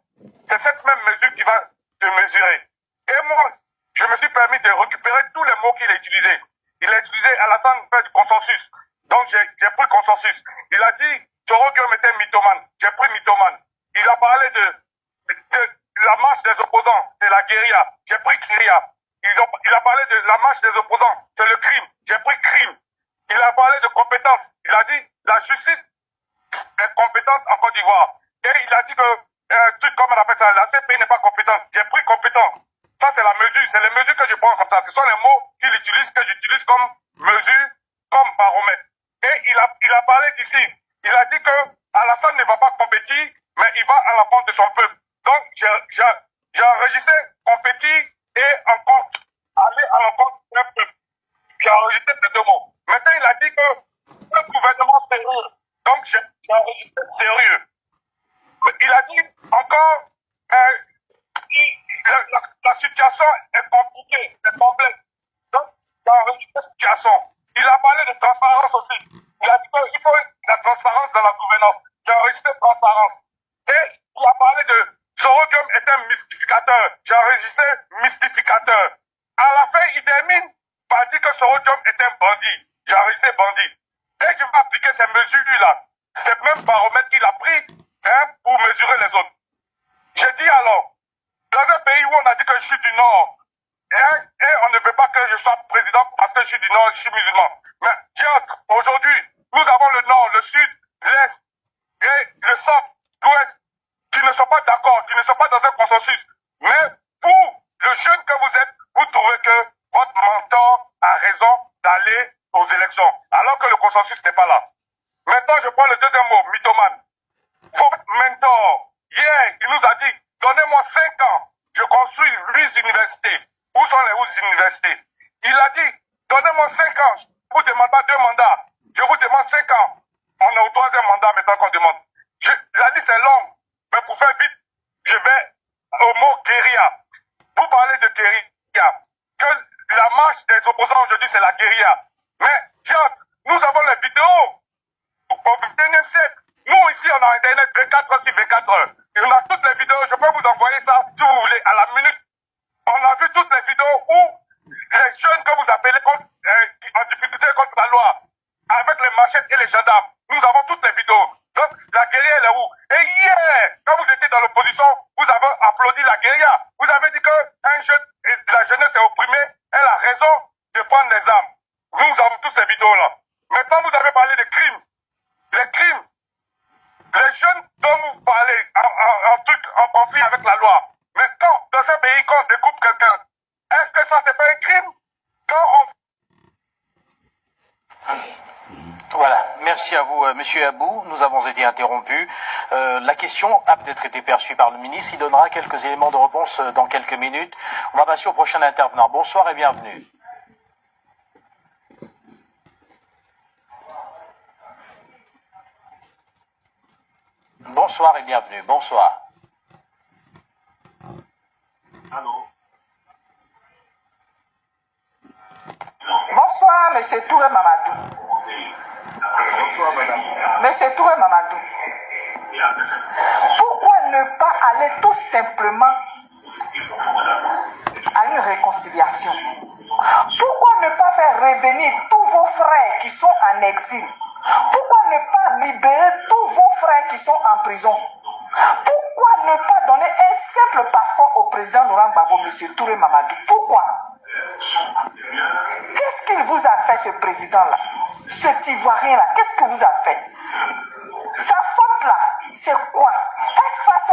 c'est cette même mesure qui va te mesurer. Et moi, je me suis permis de récupérer tous les mots qu'il a utilisés. Il a utilisé Alassane fait du consensus. Donc, j'ai pris consensus. Il a dit, Toro Guillaume était mythomane. J'ai pris mythomane. Il a parlé de la marche des opposants, c'est la guérilla. J'ai pris guérilla. Il a parlé de la marche des opposants, c'est le crime. J'ai pris crime. Il a parlé de compétence. Il a dit la justice est compétente en Côte d'Ivoire. Et il a dit que un truc comme on appelle ça, la CPI n'est pas compétente. J'ai pris compétent. Ça c'est la mesure, c'est les mesures que je prends comme ça. Ce sont les mots qu'il utilise, que j'utilise comme mesure, comme baromètre. Et il a parlé d'ici. Il a dit que Alassane ne va pas compétir, mais il va à l'encontre de son peuple. Donc, j'ai enregistré compétir et encore aller à l'encontre d'un peuple. J'ai enregistré ces deux mots. Maintenant, il a dit que le gouvernement sérieux. Donc, j'ai enregistré sérieux. Il a dit encore, la situation est compliquée, c'est complexe. Donc, j'ai enregistré situation. Il a parlé de transparence aussi. Il a dit qu'il faut la transparence dans la gouvernance. J'ai enregistré transparence. Et il a parlé de Sorodium est un mystificateur. J'ai enregistré mystificateur. À la fin, il termine par dire que Sorodium est un bandit. J'ai enregistré bandit. Et je vais appliquer ces mesures-là. C'est même baromètre qu'il a pris pour mesurer les autres. J'ai dit alors, dans un pays où on a dit que je suis du Nord, et on ne veut pas que je sois président parce que je suis du Nord, je suis musulman. Mais aujourd'hui, nous avons le Nord, le Sud, l'Est et le Centre, l'Ouest, qui ne sont pas d'accord, qui ne sont pas dans un consensus. Mais vous, le jeune que vous êtes, vous trouvez que votre mentor a raison d'aller aux élections, alors que le consensus n'est pas là. Maintenant, je prends le deuxième mot, mythomane. Votre mentor, hier, il nous a dit, donnez-moi 5 ans, je construis 8 universités. Où sont les 8 universités? Il a dit, donnez-moi 5 ans, je vous demande pas 2 mandats, je vous demande 5 ans. On est au 3e mandat maintenant qu'on demande. La liste est longue, mais pour faire vite, je vais au mot guérilla. Vous parlez de guérilla, que la marche des opposants aujourd'hui c'est la guérilla. Mais, Jacques, nous avons les vidéos au 21e siècle. Nous, ici, on a Internet 24 heures sur 24 heures. Et on a toutes les vidéos. Je peux vous envoyer ça, si vous voulez, à la minute. On a vu toutes les vidéos où les jeunes que vous appelez en difficulté contre la loi, avec les machettes et les gendarmes, nous avons toutes les vidéos. Donc, la guérilla, elle est où? Et hier, quand vous étiez dans l'opposition, vous avez applaudi la guérilla. Vous avez dit que la jeunesse est opprimée. Elle a raison de prendre les armes. Nous avons toutes ces vidéos-là. Maintenant, vous avez parlé des crimes. Les crimes. Les jeunes dont vous parlez en conflit avec la loi. Mais quand, dans un pays, quand on découpe quelqu'un, est-ce que ça c'est pas un crime? Quand on... Voilà, merci à vous, Monsieur Abou. Nous avons été interrompus. La question a peut-être été perçue par le ministre. Il donnera quelques éléments de réponse dans quelques minutes. On va passer au prochain intervenant. Bonsoir et bienvenue. Bonsoir et bienvenue. Bonsoir. Allô. Bonsoir, Monsieur Touré Mamadou. Bonsoir, madame. Monsieur Touré Mamadou. Pourquoi ne pas aller tout simplement à une réconciliation? Pourquoi ne pas faire revenir tous vos frères qui sont en exil? Pourquoi ne pas libérer tous vos frères qui sont en prison? Pourquoi ne pas donner un simple passeport au président Laurent Gbagbo, M. Touré Mamadou? Pourquoi? Qu'est-ce qu'il vous a fait, ce président-là? Cet Ivoirien-là, qu'est-ce qu'il vous a fait? Sa faute-là, c'est quoi? Est-ce parce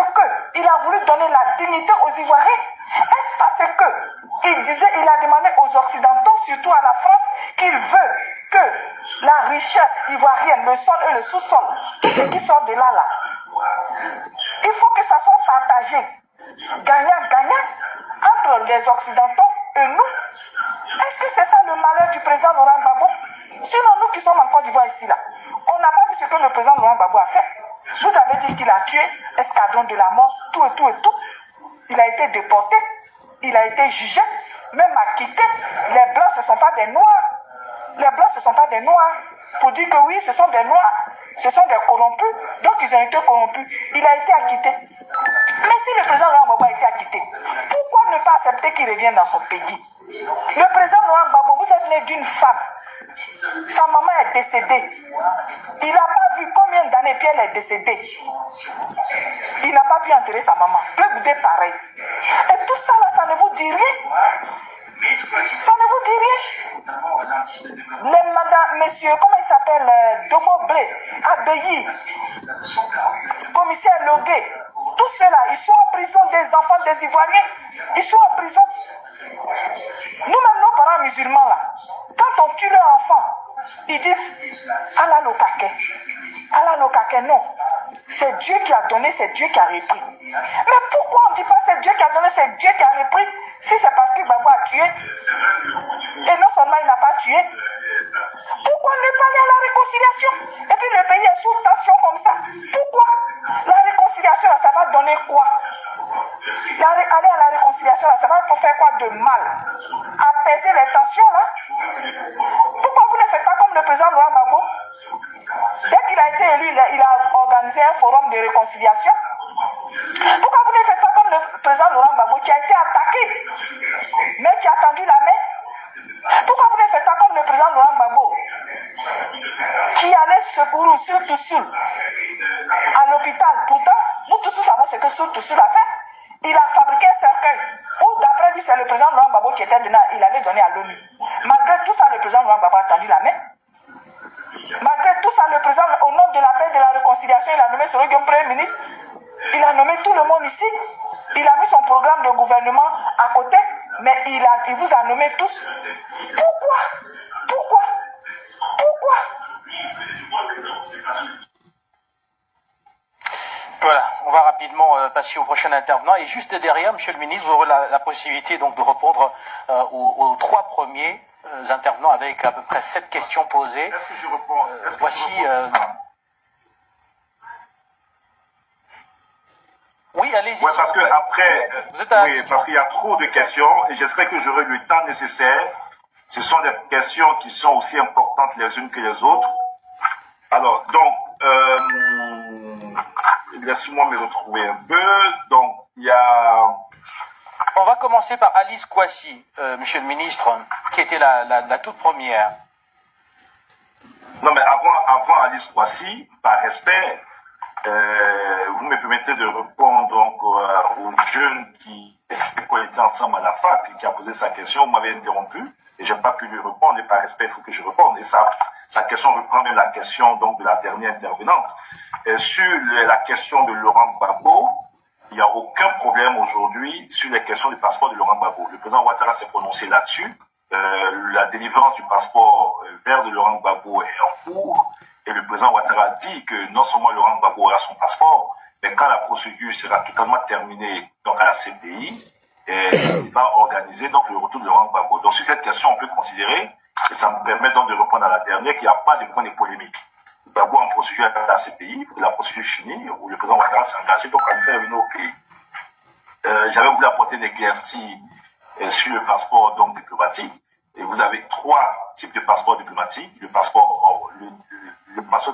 qu'il a voulu donner la dignité aux Ivoiriens? Est-ce parce qu'il a demandé aux Occidentaux, surtout à la France, qu'il veut que la richesse ivoirienne, le sol et le sous-sol, tout ce qui sort de là, il faut que ça soit partagé, gagnant-gagnant, entre les Occidentaux et nous. Est-ce que c'est ça le malheur du président Laurent Gbagbo? Sinon, nous qui sommes en Côte d'Ivoire ici, là, on n'a pas vu ce que le président Laurent Gbagbo a fait. Vous avez dit qu'il a tué escadron de la mort, tout et tout et tout. Il a été déporté, il a été jugé, même acquitté. Les Blancs, ce ne sont pas des Noirs. Les Blancs, ce ne sont pas des Noirs. Pour dire que oui, ce sont des Noirs, ce sont des corrompus, donc ils ont été corrompus. Il a été acquitté. Mais si le président Laurent Gbagbo a été acquitté, pourquoi ne pas accepter qu'il revienne dans son pays? Le président Laurent Gbagbo, vous êtes né d'une femme. Sa maman est décédée. Il n'a pas vu combien d'années puis elle est décédée. Il n'a pas pu enterrer sa maman. Le goûter pareil. Et tout ça là, ça ne vous dit rien. Ça ne vous dit rien. Les madame, messieurs, comment il s'appelle, Domo Blé, Abéyi, commissaire Logué, tous ceux-là, ils sont en prison, des enfants des Ivoiriens. Ils sont en prison. Nous-mêmes, nos parents musulmans là, quand on tue leur enfant, ils disent Allah le caquet. Allah le caquet, non. C'est Dieu qui a donné, c'est Dieu qui a repris. Mais pourquoi on ne dit pas c'est Dieu qui a donné, c'est Dieu qui a repris, si c'est parce que Gbagbo a tué? Et non seulement il n'a pas tué, pourquoi ne pas aller à la réconciliation? Et puis le pays est sous tension comme ça. Pourquoi? La réconciliation, ça va donner quoi? Aller à la réconciliation, ça va faire quoi de mal? Apaiser les tensions, là? Pourquoi vous ne faites pas comme le président Laurent Gbagbo? Dès qu'il a été élu, il a organisé un forum de réconciliation. Pourquoi vous ne faites pas comme le président Laurent Gbagbo qui a été attaqué, mais qui a tendu la main? Pourquoi vous ne faites pas comme le président Laurent Gbagbo qui allait secourir Soutoussoul à l'hôpital? Pourtant, nous tous savons ce que Soutoussoul a fait. Il a fabriqué un cercueil où, d'après lui, c'est le président Laurent Gbagbo qui était dedans. Il allait donner à l'ONU. Malgré tout ça, le président Laurent Gbagbo a tendu la main. Malgré tout ça, le président, au nom de la paix et de la réconciliation, il a nommé Soro Gueye Premier ministre. Il a nommé tout le monde ici. Il a mis son programme de gouvernement à côté, mais il vous a nommé tous. Pourquoi? Pourquoi? Pourquoi? Voilà, on va rapidement passer au prochain intervenant. Et juste derrière, Monsieur le ministre, vous aurez la possibilité donc de répondre aux trois premiers intervenants avec à peu près 7 questions posées. Est-ce que je réponds? Voici... Oui, allez-y. Oui, parce que après, oui, parce qu'il y a trop de questions et j'espère que j'aurai le temps nécessaire. Ce sont des questions qui sont aussi importantes les unes que les autres. Alors, donc, laisse-moi me retrouver un peu. Donc, il y a... On va commencer par Alice Kouassi, Monsieur le ministre, qui était la toute première. Non, mais avant Alice Kouassi, par respect, vous me permettez de répondre donc aux jeunes qui étaient ensemble à la fac et qui a posé sa question. Vous m'avez interrompu et je n'ai pas pu lui répondre. Et par respect, il faut que je réponde. Et sa question reprend même la question donc de la dernière intervenante. Sur la question de Laurent Gbagbo, il n'y a aucun problème aujourd'hui sur les questions du passeport de Laurent Gbagbo. Le président Ouattara s'est prononcé là-dessus. La délivrance du passeport vert de Laurent Gbagbo est en cours. Et le président Ouattara dit que non seulement Laurent Gbagbo aura son passeport, mais quand la procédure sera totalement terminée donc à la CPI, il va organiser donc le retour de Laurent Gbagbo. Donc sur cette question, on peut considérer, et ça me permet donc de répondre à la dernière, qu'il n'y a pas de point de polémique. Gbagbo en procédure à la CPI, la procédure finie, où le président Ouattara s'est engagé donc à le faire venir au pays. J'avais voulu apporter des éclaircies sur le passeport donc diplomatique. Et vous avez 3 types de passeports diplomatiques. Le passeport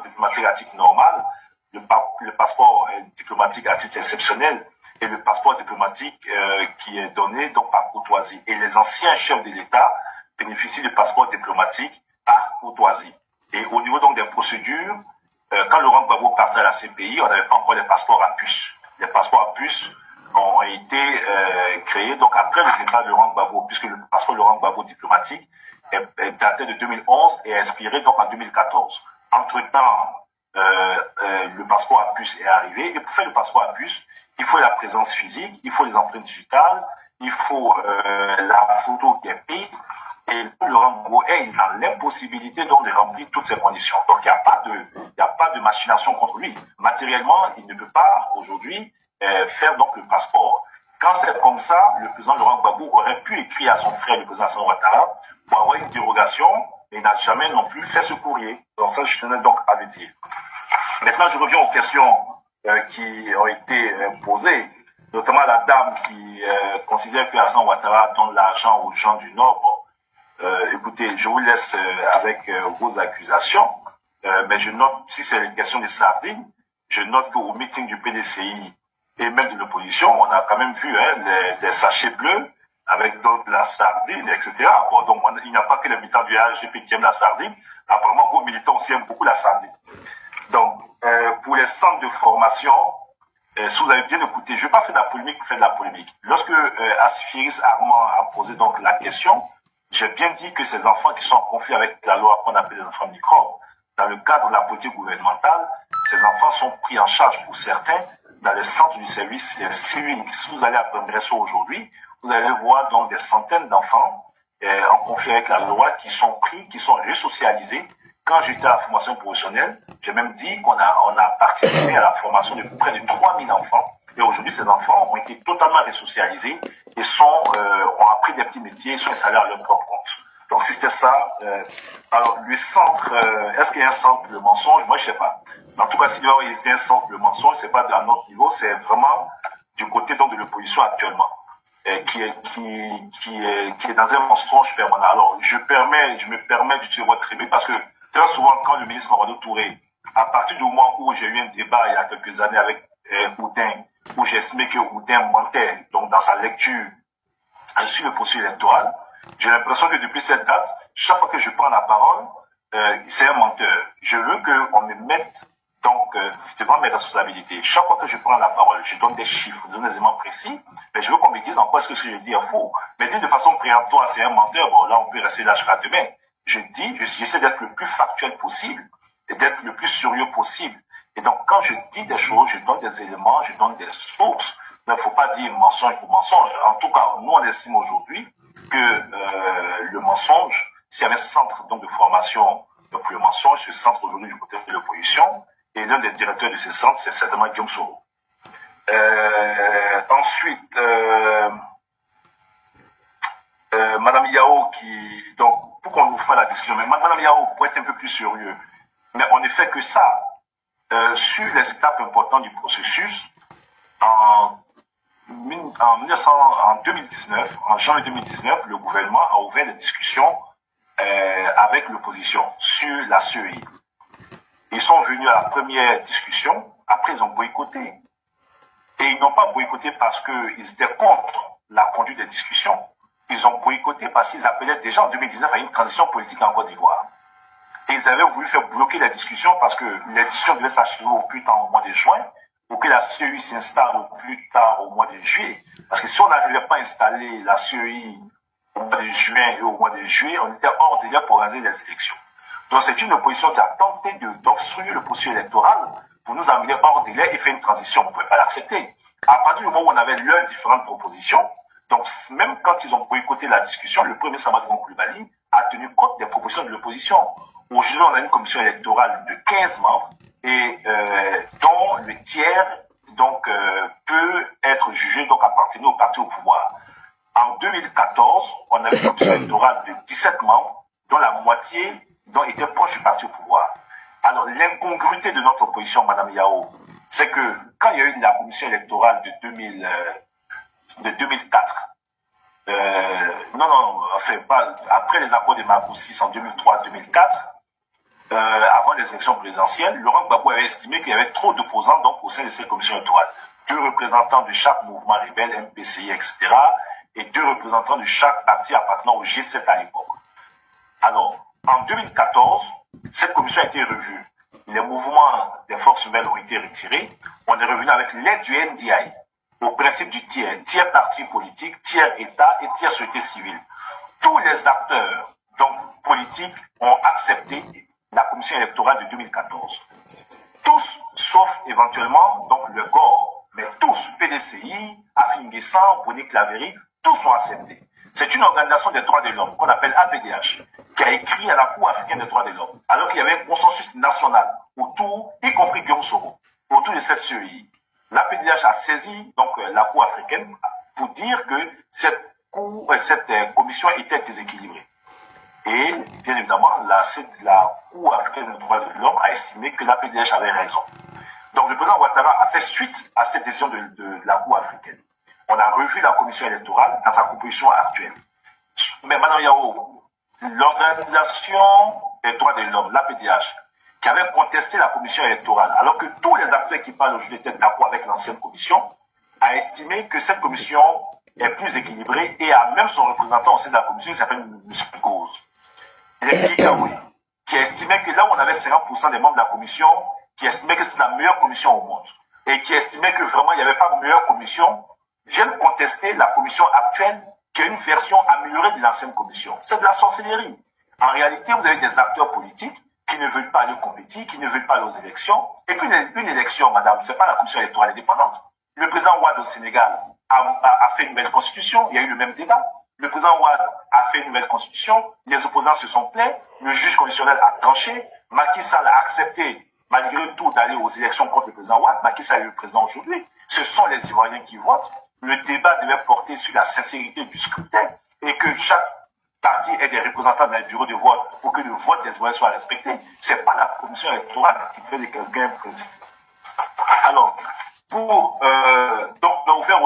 diplomatique à titre normal, le passeport diplomatique à titre exceptionnel et le passeport diplomatique qui est donné donc par courtoisie. Et les anciens chefs de l'État bénéficient du passeport diplomatique par courtoisie. Et au niveau donc des procédures, quand Laurent Gbagbo partait à la CPI, on n'avait pas encore les passeports à puce. Les passeports à puce ont été créés donc après le départ de Laurent Gbagbo, puisque le passeport de Laurent Gbagbo diplomatique est daté de 2011 et expiré donc en 2014. Entre-temps, le passeport à puce est arrivé et pour faire le passeport à puce, il faut la présence physique, il faut les empreintes digitales, il faut la photo qui est prise et Laurent Gbagbo est dans l'impossibilité donc de remplir toutes ces conditions. Donc il n'y a pas de machination contre lui. Matériellement, il ne peut pas aujourd'hui faire donc le passeport. Quand c'est comme ça, le président Laurent Gbagbo aurait pu écrire à son frère, le président Alassane Ouattara, pour avoir une dérogation, mais il n'a jamais non plus fait ce courrier. Donc ça, je tenais donc à le dire. Maintenant, je reviens aux questions qui ont été posées, notamment la dame qui considère que Alassane Ouattara donne l'argent aux gens du Nord. Écoutez, je vous laisse avec vos accusations, mais je note, si c'est une question des sardines, je note qu'au meeting du PDCI et même de l'opposition, on a quand même vu des sachets bleus avec donc la sardine, etc. Bon, donc il n'y a pas que les militants du AGP qui aiment la sardine. Apparemment, vos militants aussi aiment beaucoup la sardine. Donc, pour les centres de formation, si vous avez bien écouté, je ne vais pas faire de la polémique pour faire de la polémique. Lorsque Asifiris Armand a posé donc la question, j'ai bien dit que ces enfants qui sont en conflit avec la loi qu'on appelle les enfants microbes, dans le cadre de la politique gouvernementale, ces enfants sont pris en charge pour certains dans les centres du service civil. Si vous allez à Bambresso aujourd'hui, vous allez voir donc des centaines d'enfants en conflit avec la loi qui sont pris, qui sont resocialisés quand j'étais à la formation professionnelle, j'ai même dit qu'on a participé à la formation de près de 3000 enfants. Et aujourd'hui, ces enfants ont été totalement resocialisés et ont appris des petits métiers et sont installés à leur propre compte. Donc, si c'était ça, alors le centre, est-ce qu'il y a un centre de mensonge? Moi, je sais pas. Mais en tout cas, s'il y a un centre de mensonge, c'est pas à notre niveau, c'est vraiment du côté donc de l'opposition actuellement, qui est dans un mensonge permanent. Alors, je me permets d'utiliser votre tribune parce que très souvent, quand le ministre Mamadou Touré, à partir du moment où j'ai eu un débat il y a quelques années avec Oudin, où j'ai estimé que Oudin mentait donc dans sa lecture sur le processus électoral, j'ai l'impression que depuis cette date, chaque fois que je prends la parole, c'est un menteur. Je veux qu'on me mette donc devant mes responsabilités. Chaque fois que je prends la parole, je donne des chiffres, je donne des éléments précis, mais je veux qu'on me dise en quoi est-ce que ce que je dis est faux. Mais dire de façon préemptoire, c'est un menteur, bon là on peut rester là jusqu'à demain. J'essaie d'être le plus factuel possible et d'être le plus sérieux possible. Et donc quand je dis des choses, je donne des éléments, je donne des sources. Il ne faut pas dire mensonge pour mensonge. En tout cas, nous on estime aujourd'hui que le mensonge, s'il y avait un centre donc, de formation pour le mensonge, ce centre aujourd'hui du côté de l'opposition, et l'un des directeurs de ce centre, c'est certainement Guillaume Soro. Ensuite, Madame Yao donc, pour qu'on ouvre pas la discussion, mais Madame Yao, pour être un peu plus sérieux, mais on ne fait que ça, sur les étapes importantes du processus, en 2019, en janvier 2019, le gouvernement a ouvert des discussions avec l'opposition sur la CEI. Ils sont venus à la première discussion, après ils ont boycotté. Et ils n'ont pas boycotté parce qu'ils étaient contre la conduite des discussions. Ils ont boycotté parce qu'ils appelaient déjà en 2019 à une transition politique en Côte d'Ivoire. Et ils avaient voulu faire bloquer la discussion parce que les discussions devaient s'achever au plus tard au mois de juin, pour que la CEI s'installe au plus tard au mois de juillet. Parce que si on n'arrivait pas à installer la CEI au mois de juin et au mois de juillet, on était hors délai pour organiser les élections. Donc c'est une opposition qui a tenté d'obstruer le processus électoral pour nous amener hors délai et faire une transition. On ne pouvait pas l'accepter. À partir du moment où on avait leurs différentes propositions, donc même quand ils ont boycotté la discussion, le premier Samadou Coulibaly a tenu compte des propositions de l'opposition. Aujourd'hui, on a une commission électorale de 15 membres et dont le tiers donc, peut être jugé donc appartenir au parti au pouvoir. En 2014, on a une commission électorale de 17 membres, dont la moitié dont était proche du parti au pouvoir. Alors, l'incongruité de notre opposition, Madame Yao, c'est que quand il y a eu la commission électorale de 2004, après les accords de Macoussis en 2003-2004, avant les élections présidentielles, Laurent Gbagbo avait estimé qu'il y avait trop d'opposants donc, au sein de cette commission électorale. 2 représentants de chaque mouvement rebelle, MPCI, etc., et 2 représentants de chaque parti appartenant au G7 à l'époque. Alors, en 2014, cette commission a été revue. Les mouvements des forces nouvelles ont été retirés. On est revenu avec l'aide du NDI, au principe du tiers parti politique, tiers État et tiers société civile. Tous les acteurs donc, politiques ont accepté la commission électorale de 2014. Tous, sauf éventuellement donc le GOR, mais tous, PDCI, Afin-Guessan, Bonic Claverie, tous ont accepté. C'est une organisation des droits de l'homme qu'on appelle APDH, qui a écrit à la Cour africaine des droits de l'homme, alors qu'il y avait un consensus national autour, y compris Guillaume Soro, autour de cette CEI. L'APDH a saisi donc la Cour africaine pour dire que cette commission était déséquilibrée. Et bien évidemment, la Cour africaine des droits de l'homme a estimé que l'APDH avait raison. Donc le président Ouattara a fait suite à cette décision de la Cour africaine. On a revu la commission électorale dans sa composition actuelle. Mais Madame Yao, l'organisation des droits de l'homme, l'APDH, qui avait contesté la commission électorale, alors que tous les acteurs qui parlent aujourd'hui étaient d'accord avec l'ancienne commission, a estimé que cette commission est plus équilibrée et a même son représentant au sein de la commission qui s'appelle M. Cause, qui estimait que là où on avait 50% des membres de la commission, qui estimait que c'est la meilleure commission au monde, et qui estimait que vraiment il n'y avait pas de meilleure commission, viennent contester la commission actuelle, qui est une version améliorée de l'ancienne commission. C'est de la sorcellerie. En réalité, vous avez des acteurs politiques qui ne veulent pas aller compétir, qui ne veulent pas aller aux élections. Et puis une élection, madame, c'est pas la commission électorale indépendante. Le président Ouad au Sénégal a fait une nouvelle constitution, il y a eu le même débat. Le président Ouad a fait une nouvelle constitution, les opposants se sont plaints, le juge constitutionnel a tranché, Macky Sall a accepté, malgré tout, d'aller aux élections contre le président Ouad. Macky Sall est le président aujourd'hui. Ce sont les Ivoiriens qui votent. Le débat devait porter sur la sincérité du scrutin et que chaque parti ait des représentants dans les bureaux de vote pour que le vote des Ivoiriens soit respecté. Ce n'est pas la commission électorale qui fait de quelqu'un président. Alors, donc, on a ouvert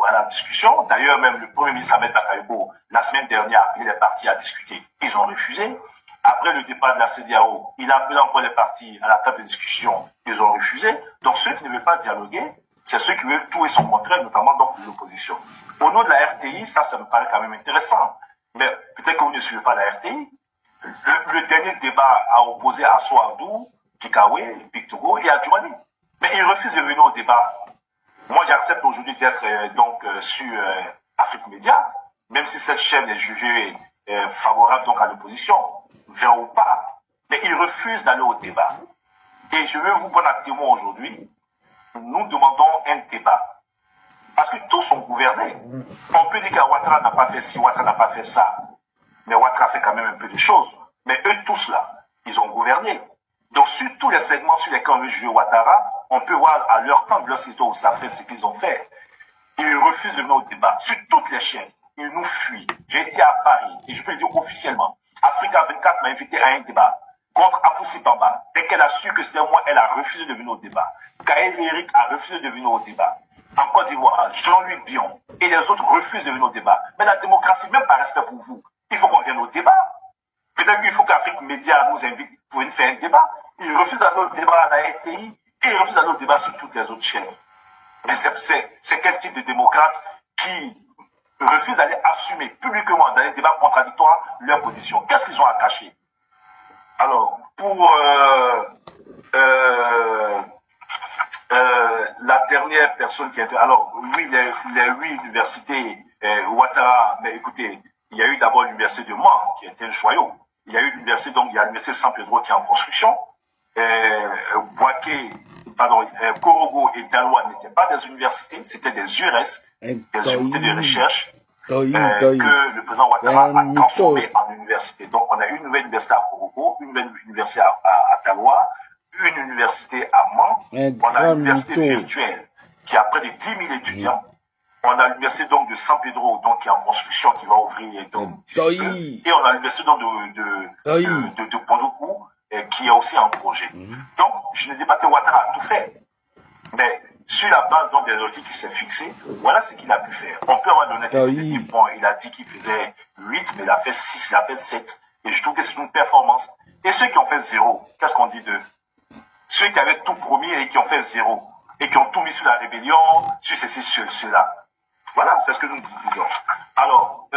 à la discussion. D'ailleurs, même le Premier ministre Ahmed Bakayoko, la semaine dernière, a appelé les partis à discuter. Ils ont refusé. Après le départ de la CEDEAO, il a appelé encore les partis à la table de discussion. Ils ont refusé. Donc, ceux qui ne veulent pas dialoguer, c'est ceux qui veulent tout et son contraire, notamment donc l'opposition. Au nom de la RTI, ça me paraît quand même intéressant. Mais peut-être que vous ne suivez pas la RTI. Le dernier débat a opposé à Soardou, Kikawe, Pictogo et Adjouani. Mais ils refusent de venir au débat. Moi, j'accepte aujourd'hui d'être sur Afrique Média, même si cette chaîne est jugée favorable donc à l'opposition, vrai ou pas. Mais ils refusent d'aller au débat. Et je veux vous prendre à témoin aujourd'hui. Nous demandons un débat. Parce que tous sont gouvernés. On peut dire qu'Ouattara n'a pas fait ci, Ouattara n'a pas fait ça. Mais Ouattara fait quand même un peu de choses. Mais eux tous là, ils ont gouverné. Donc sur tous les segments sur lesquels on veut jouer Ouattara, on peut voir à leur temps, lorsqu'ils étaient au SAFES, ce qu'ils ont fait. Ils refusent de venir au débat. Sur toutes les chaînes, ils nous fuient. J'ai été à Paris, et je peux le dire officiellement. Africa 24 m'a invité à un débat contre Afoussi Bamba. Dès qu'elle a su que c'était moi, elle a refusé de venir au débat. Kaël Eric a refusé de venir au débat. En Côte d'Ivoire, Jean-Louis Bion et les autres refusent de venir au débat. Mais la démocratie, même par respect pour vous, il faut qu'on vienne au débat. Peut-être qu'il faut qu'Afrique Média nous invite pour venir faire un débat. Ils refusent d'aller au débat à la RTI et ils refusent d'aller au débat sur toutes les autres chaînes. Mais c'est quel type de démocrate qui refuse d'aller assumer publiquement dans les débats contradictoires leur position? Qu'est-ce qu'ils ont à cacher? Alors, pour la dernière personne qui était... Alors, oui, les 8 universités, Ouattara, mais écoutez, il y a eu d'abord l'université de Mans, qui était un joyau. Il y a eu l'université, donc il y a l'université San Pedro qui est en construction. Korogo et Daloa n'étaient pas des universités, c'était des URS, des unités de recherche, que le président Ouattara a transformé en université. Donc, on a une nouvelle université à Korogo, une nouvelle université à Daloa, une université à Mans, on a l'université virtuelle qui a près de 10 000 étudiants. On a l'université donc de San Pedro donc qui est en construction, qui va ouvrir donc d'ici peu. Et on a l'université donc de Pondokou qui est aussi en projet. Donc je ne dis pas que Ouattara a tout fait, mais sur la base donc des objectifs qui s'est fixé, voilà ce qu'il a pu faire. On peut avoir donné des petits points. Il a dit qu'il faisait 8, mais il a fait 6, il a fait 7. Et je trouve que c'est une performance. Et ceux qui ont fait 0, qu'est-ce qu'on dit d'eux? Ceux qui avaient tout promis et qui ont fait 0, et qui ont tout mis sur la rébellion, sur ceci, sur cela. Voilà, c'est ce que nous disons. Alors,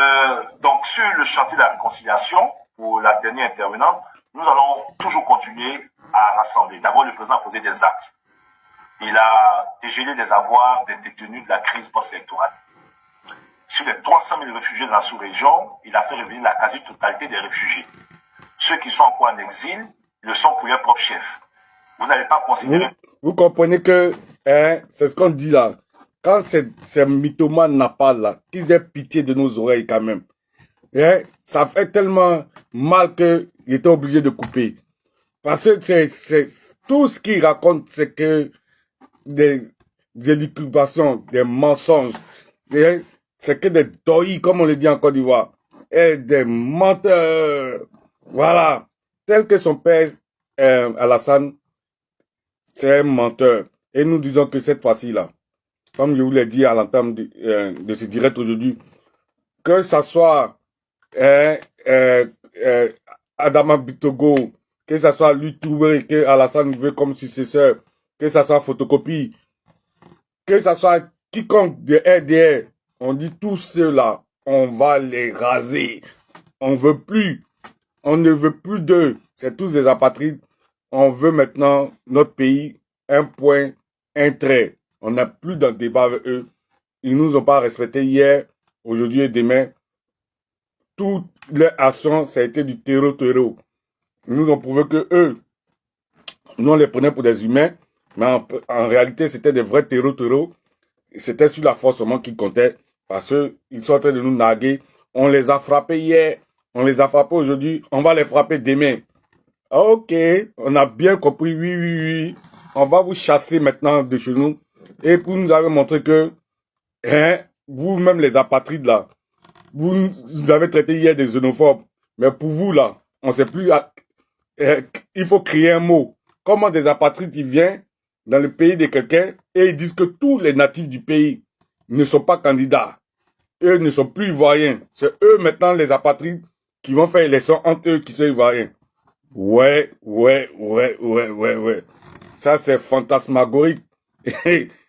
donc sur le chantier de la réconciliation, pour la dernière intervenante, nous allons toujours continuer à rassembler. D'abord, le président a posé des actes. Il a dégelé les avoirs des détenus de la crise post-électorale. Sur les 300 000 réfugiés de la sous-région, il a fait revenir la quasi-totalité des réfugiés. Ceux qui sont encore en exil le sont pour leur propre chef. Vous n'allez pas considérer... Vous comprenez que, c'est ce qu'on dit là. Quand ces mythomanes n'a pas là, qu'ils aient pitié de nos oreilles quand même. Ça fait tellement mal qu'il était obligé de couper. Parce que c'est tout ce qu'il raconte, c'est que des élucubrations, des mensonges. C'est que des doïs, comme on le dit en Côte d'Ivoire. Et des menteurs. Voilà. Tel que son père, Alassane, c'est un menteur. Et nous disons que cette fois-ci là, comme je vous l'ai dit à l'entame de ce direct aujourd'hui, que ça soit Adama Bitogo, que ça soit lui Touré, que Alassane veut comme successeur, que ça soit Photocopie, que ça soit quiconque de RDR, on dit tous ceux-là, on va les raser. On veut plus, on ne veut plus d'eux. C'est tous des apatrides. On veut maintenant notre pays, un point, un trait. On n'a plus d'un débat avec eux. Ils nous ont pas respecté hier, aujourd'hui et demain. Toutes leurs actions, ça a été du terreau. Ils nous ont prouvé que eux, nous on les prenait pour des humains, mais en réalité c'était des vrais terreau. C'était sur la force seulement qui comptait, parce qu'ils sont en train de nous narguer. On les a frappés hier, on les a frappés aujourd'hui, on va les frapper demain. Ok, on a bien compris, oui, oui, oui. On va vous chasser maintenant de chez nous. Et pour nous avoir montré que, hein, vous-même les apatrides là, vous avez traité hier des xénophobes. Mais pour vous là, on sait plus, il faut créer un mot. Comment des apatrides qui viennent dans le pays de quelqu'un et ils disent que tous les natifs du pays ne sont pas candidats. Eux ne sont plus ivoiriens. C'est eux maintenant les apatrides qui vont faire élection entre eux qui sont ivoiriens. Ouais. Ça, c'est fantasmagorique.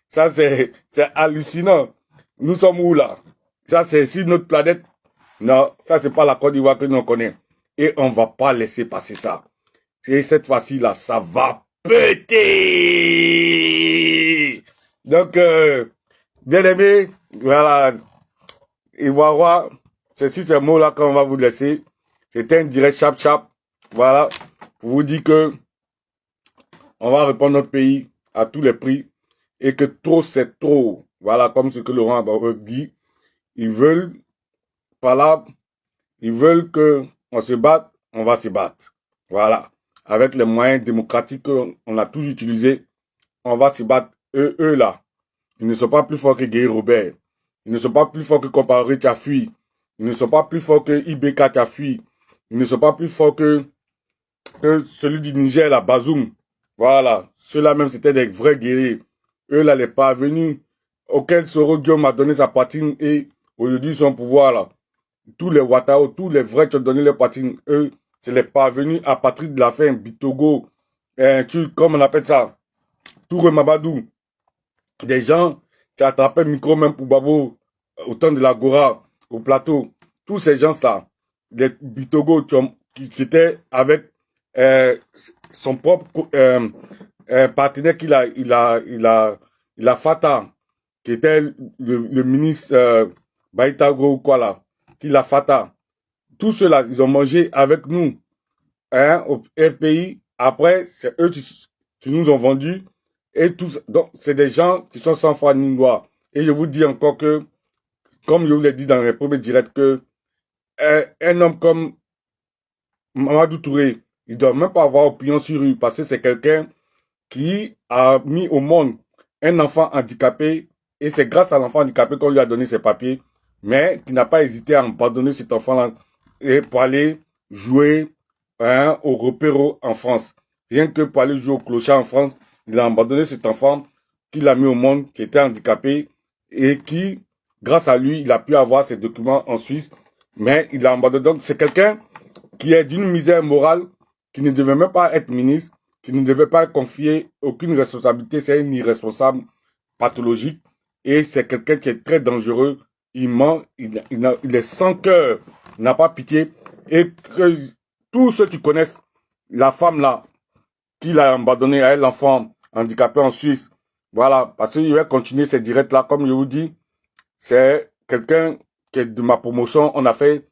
Ça, c'est hallucinant. Nous sommes où, là? Ça, c'est sur notre planète. Non, ça, c'est pas la Côte d'Ivoire que nous connaissons. Et on va pas laisser passer ça. Et cette fois-ci, là, ça va péter. Donc, bien aimé, voilà, Ivoire, c'est sur ces mots-là qu'on va vous laisser. C'était un direct chap. Voilà, pour vous dire que on va répondre notre pays à tous les prix et que trop c'est trop. Voilà, comme ce que Laurent a dit. Ils veulent, par là, ils veulent que on se batte, on va se battre. Voilà, avec les moyens démocratiques qu'on a tous utilisés, on va se battre. Eux là, ils ne sont pas plus forts que Guy Robert. Ils ne sont pas plus forts que Comparé qui a fui. Ils ne sont pas plus forts que IBK qui a fui. Ils ne sont pas plus forts que celui du Niger, là, Bazoum. Voilà. Ceux-là même, c'était des vrais guerriers. Eux, là, les parvenus auxquels Soro Diom a donné sa poitrine et aujourd'hui son pouvoir, là. Tous les Ouattao, tous les vrais qui ont donné leur poitrine, eux, c'est les parvenus à partir de la fin, Bitogo, comme on appelle ça, Toure Mabadou. Des gens qui attrapaient le micro même pour Babo, au temps de l'Agora, au plateau. Tous ces gens-là, des Bitogo qui étaient avec son propre partenaire il a Fata, qui était le ministre Baïtago ou quoi là, qu'il a Fata. Tous ceux-là, ils ont mangé avec nous au RPI. Après, c'est eux qui nous ont vendus. Et tous, donc, c'est des gens qui sont sans foi ni loi. Et je vous dis encore que, comme je vous l'ai dit dans les premiers directs, que un homme comme Mamadou Touré, il ne doit même pas avoir opinion sur lui parce que c'est quelqu'un qui a mis au monde un enfant handicapé et c'est grâce à l'enfant handicapé qu'on lui a donné ses papiers, mais qui n'a pas hésité à abandonner cet enfant-là pour aller jouer au repéro en France. Rien que pour aller jouer au clochard en France, il a abandonné cet enfant qu'il a mis au monde, qui était handicapé et qui, grâce à lui, il a pu avoir ses documents en Suisse, mais il a abandonné. Donc c'est quelqu'un qui est d'une misère morale, qui ne devait même pas être ministre, qui ne devait pas confier aucune responsabilité, c'est un irresponsable pathologique, et c'est quelqu'un qui est très dangereux, il ment, il est sans cœur, il n'a pas pitié, et que tous ceux qui connaissent la femme là, qu'il a abandonné à elle, l'enfant handicapé en Suisse, voilà, parce qu'il va continuer ces directs là, comme je vous dis, c'est quelqu'un qui est de ma promotion, on a fait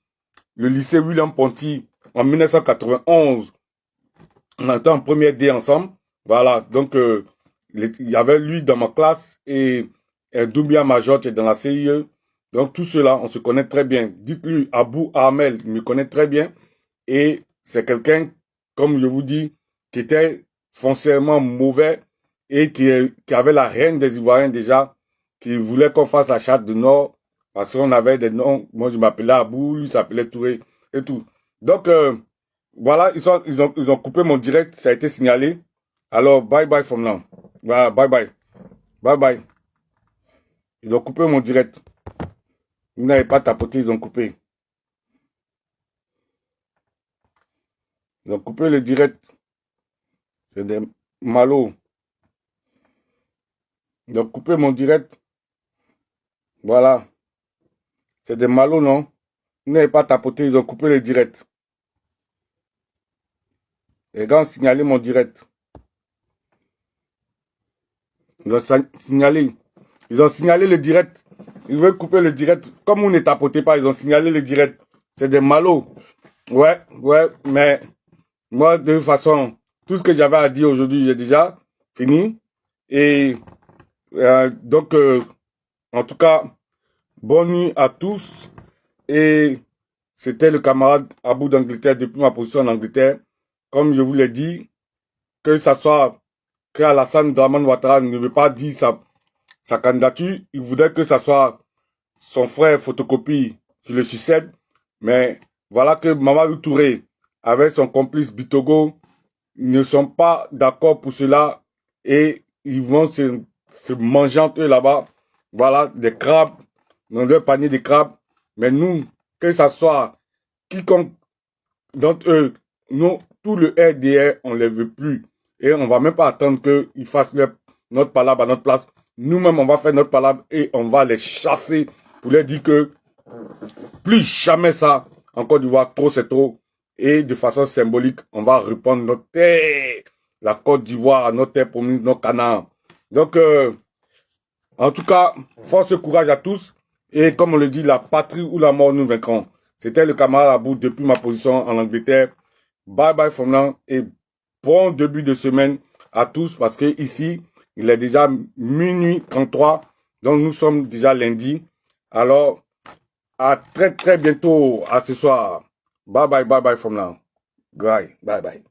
le lycée William Ponty en 1991, on était en première D ensemble. Voilà, donc il y avait lui dans ma classe et Doumbia Major qui est dans la CIE. Donc tout cela, on se connaît très bien. Dites-lui, Abou Ahmed, il me connaît très bien. Et c'est quelqu'un, comme je vous dis, qui était foncièrement mauvais et qui avait la reine des Ivoiriens déjà, qui voulait qu'on fasse la charte du Nord parce qu'on avait des noms. Moi, je m'appelais Abou, lui s'appelait Touré et tout. Donc, voilà, ils ont coupé mon direct, ça a été signalé. Alors, bye bye from now. Voilà, bye bye. Bye bye. Ils ont coupé mon direct. Vous n'avez pas tapoté, ils ont coupé. Ils ont coupé le direct. C'est des malauds. Ils ont coupé mon direct. Voilà. C'est des malauds, non? Vous n'avez pas tapoté, ils ont coupé le direct. Les gars ont signalé mon direct. Ils ont signalé. Ils ont signalé le direct. Ils veulent couper le direct. Comme vous ne tapotez pas, ils ont signalé le direct. C'est des malauds. Ouais, mais moi, de toute façon, tout ce que j'avais à dire aujourd'hui, j'ai déjà fini. Et donc, en tout cas, bonne nuit à tous. Et c'était le camarade Abou d'Angleterre depuis ma position en Angleterre. comme je vous l'ai dit, que ça soit que Alassane Dramane Ouattara ne veut pas dire sa candidature, il voudrait que ça soit son frère photocopie qui le succède, mais voilà que Mamadou Touré, avec son complice Bitogo, ne sont pas d'accord pour cela et ils vont se manger entre eux là-bas. Voilà, des crabes, dans leur panier de crabes. Mais nous, que ça soit quiconque d'entre eux, nous, tout le RDR, on ne les veut plus. Et on va même pas attendre qu'ils fassent notre palabre à notre place. Nous-mêmes, on va faire notre palabre et on va les chasser pour leur dire que plus jamais ça, en Côte d'Ivoire, trop c'est trop. Et de façon symbolique, on va reprendre notre terre, la Côte d'Ivoire, notre terre promise, nos canards. Donc, en tout cas, force et courage à tous. Et comme on le dit, la patrie ou la mort nous vaincront. C'était le camarade Abou depuis ma position en Angleterre. Bye bye from now et bon début de semaine à tous parce que ici, il est déjà minuit 33. Donc nous sommes déjà lundi. Alors, à très très bientôt à ce soir. Bye bye from now. Bye bye.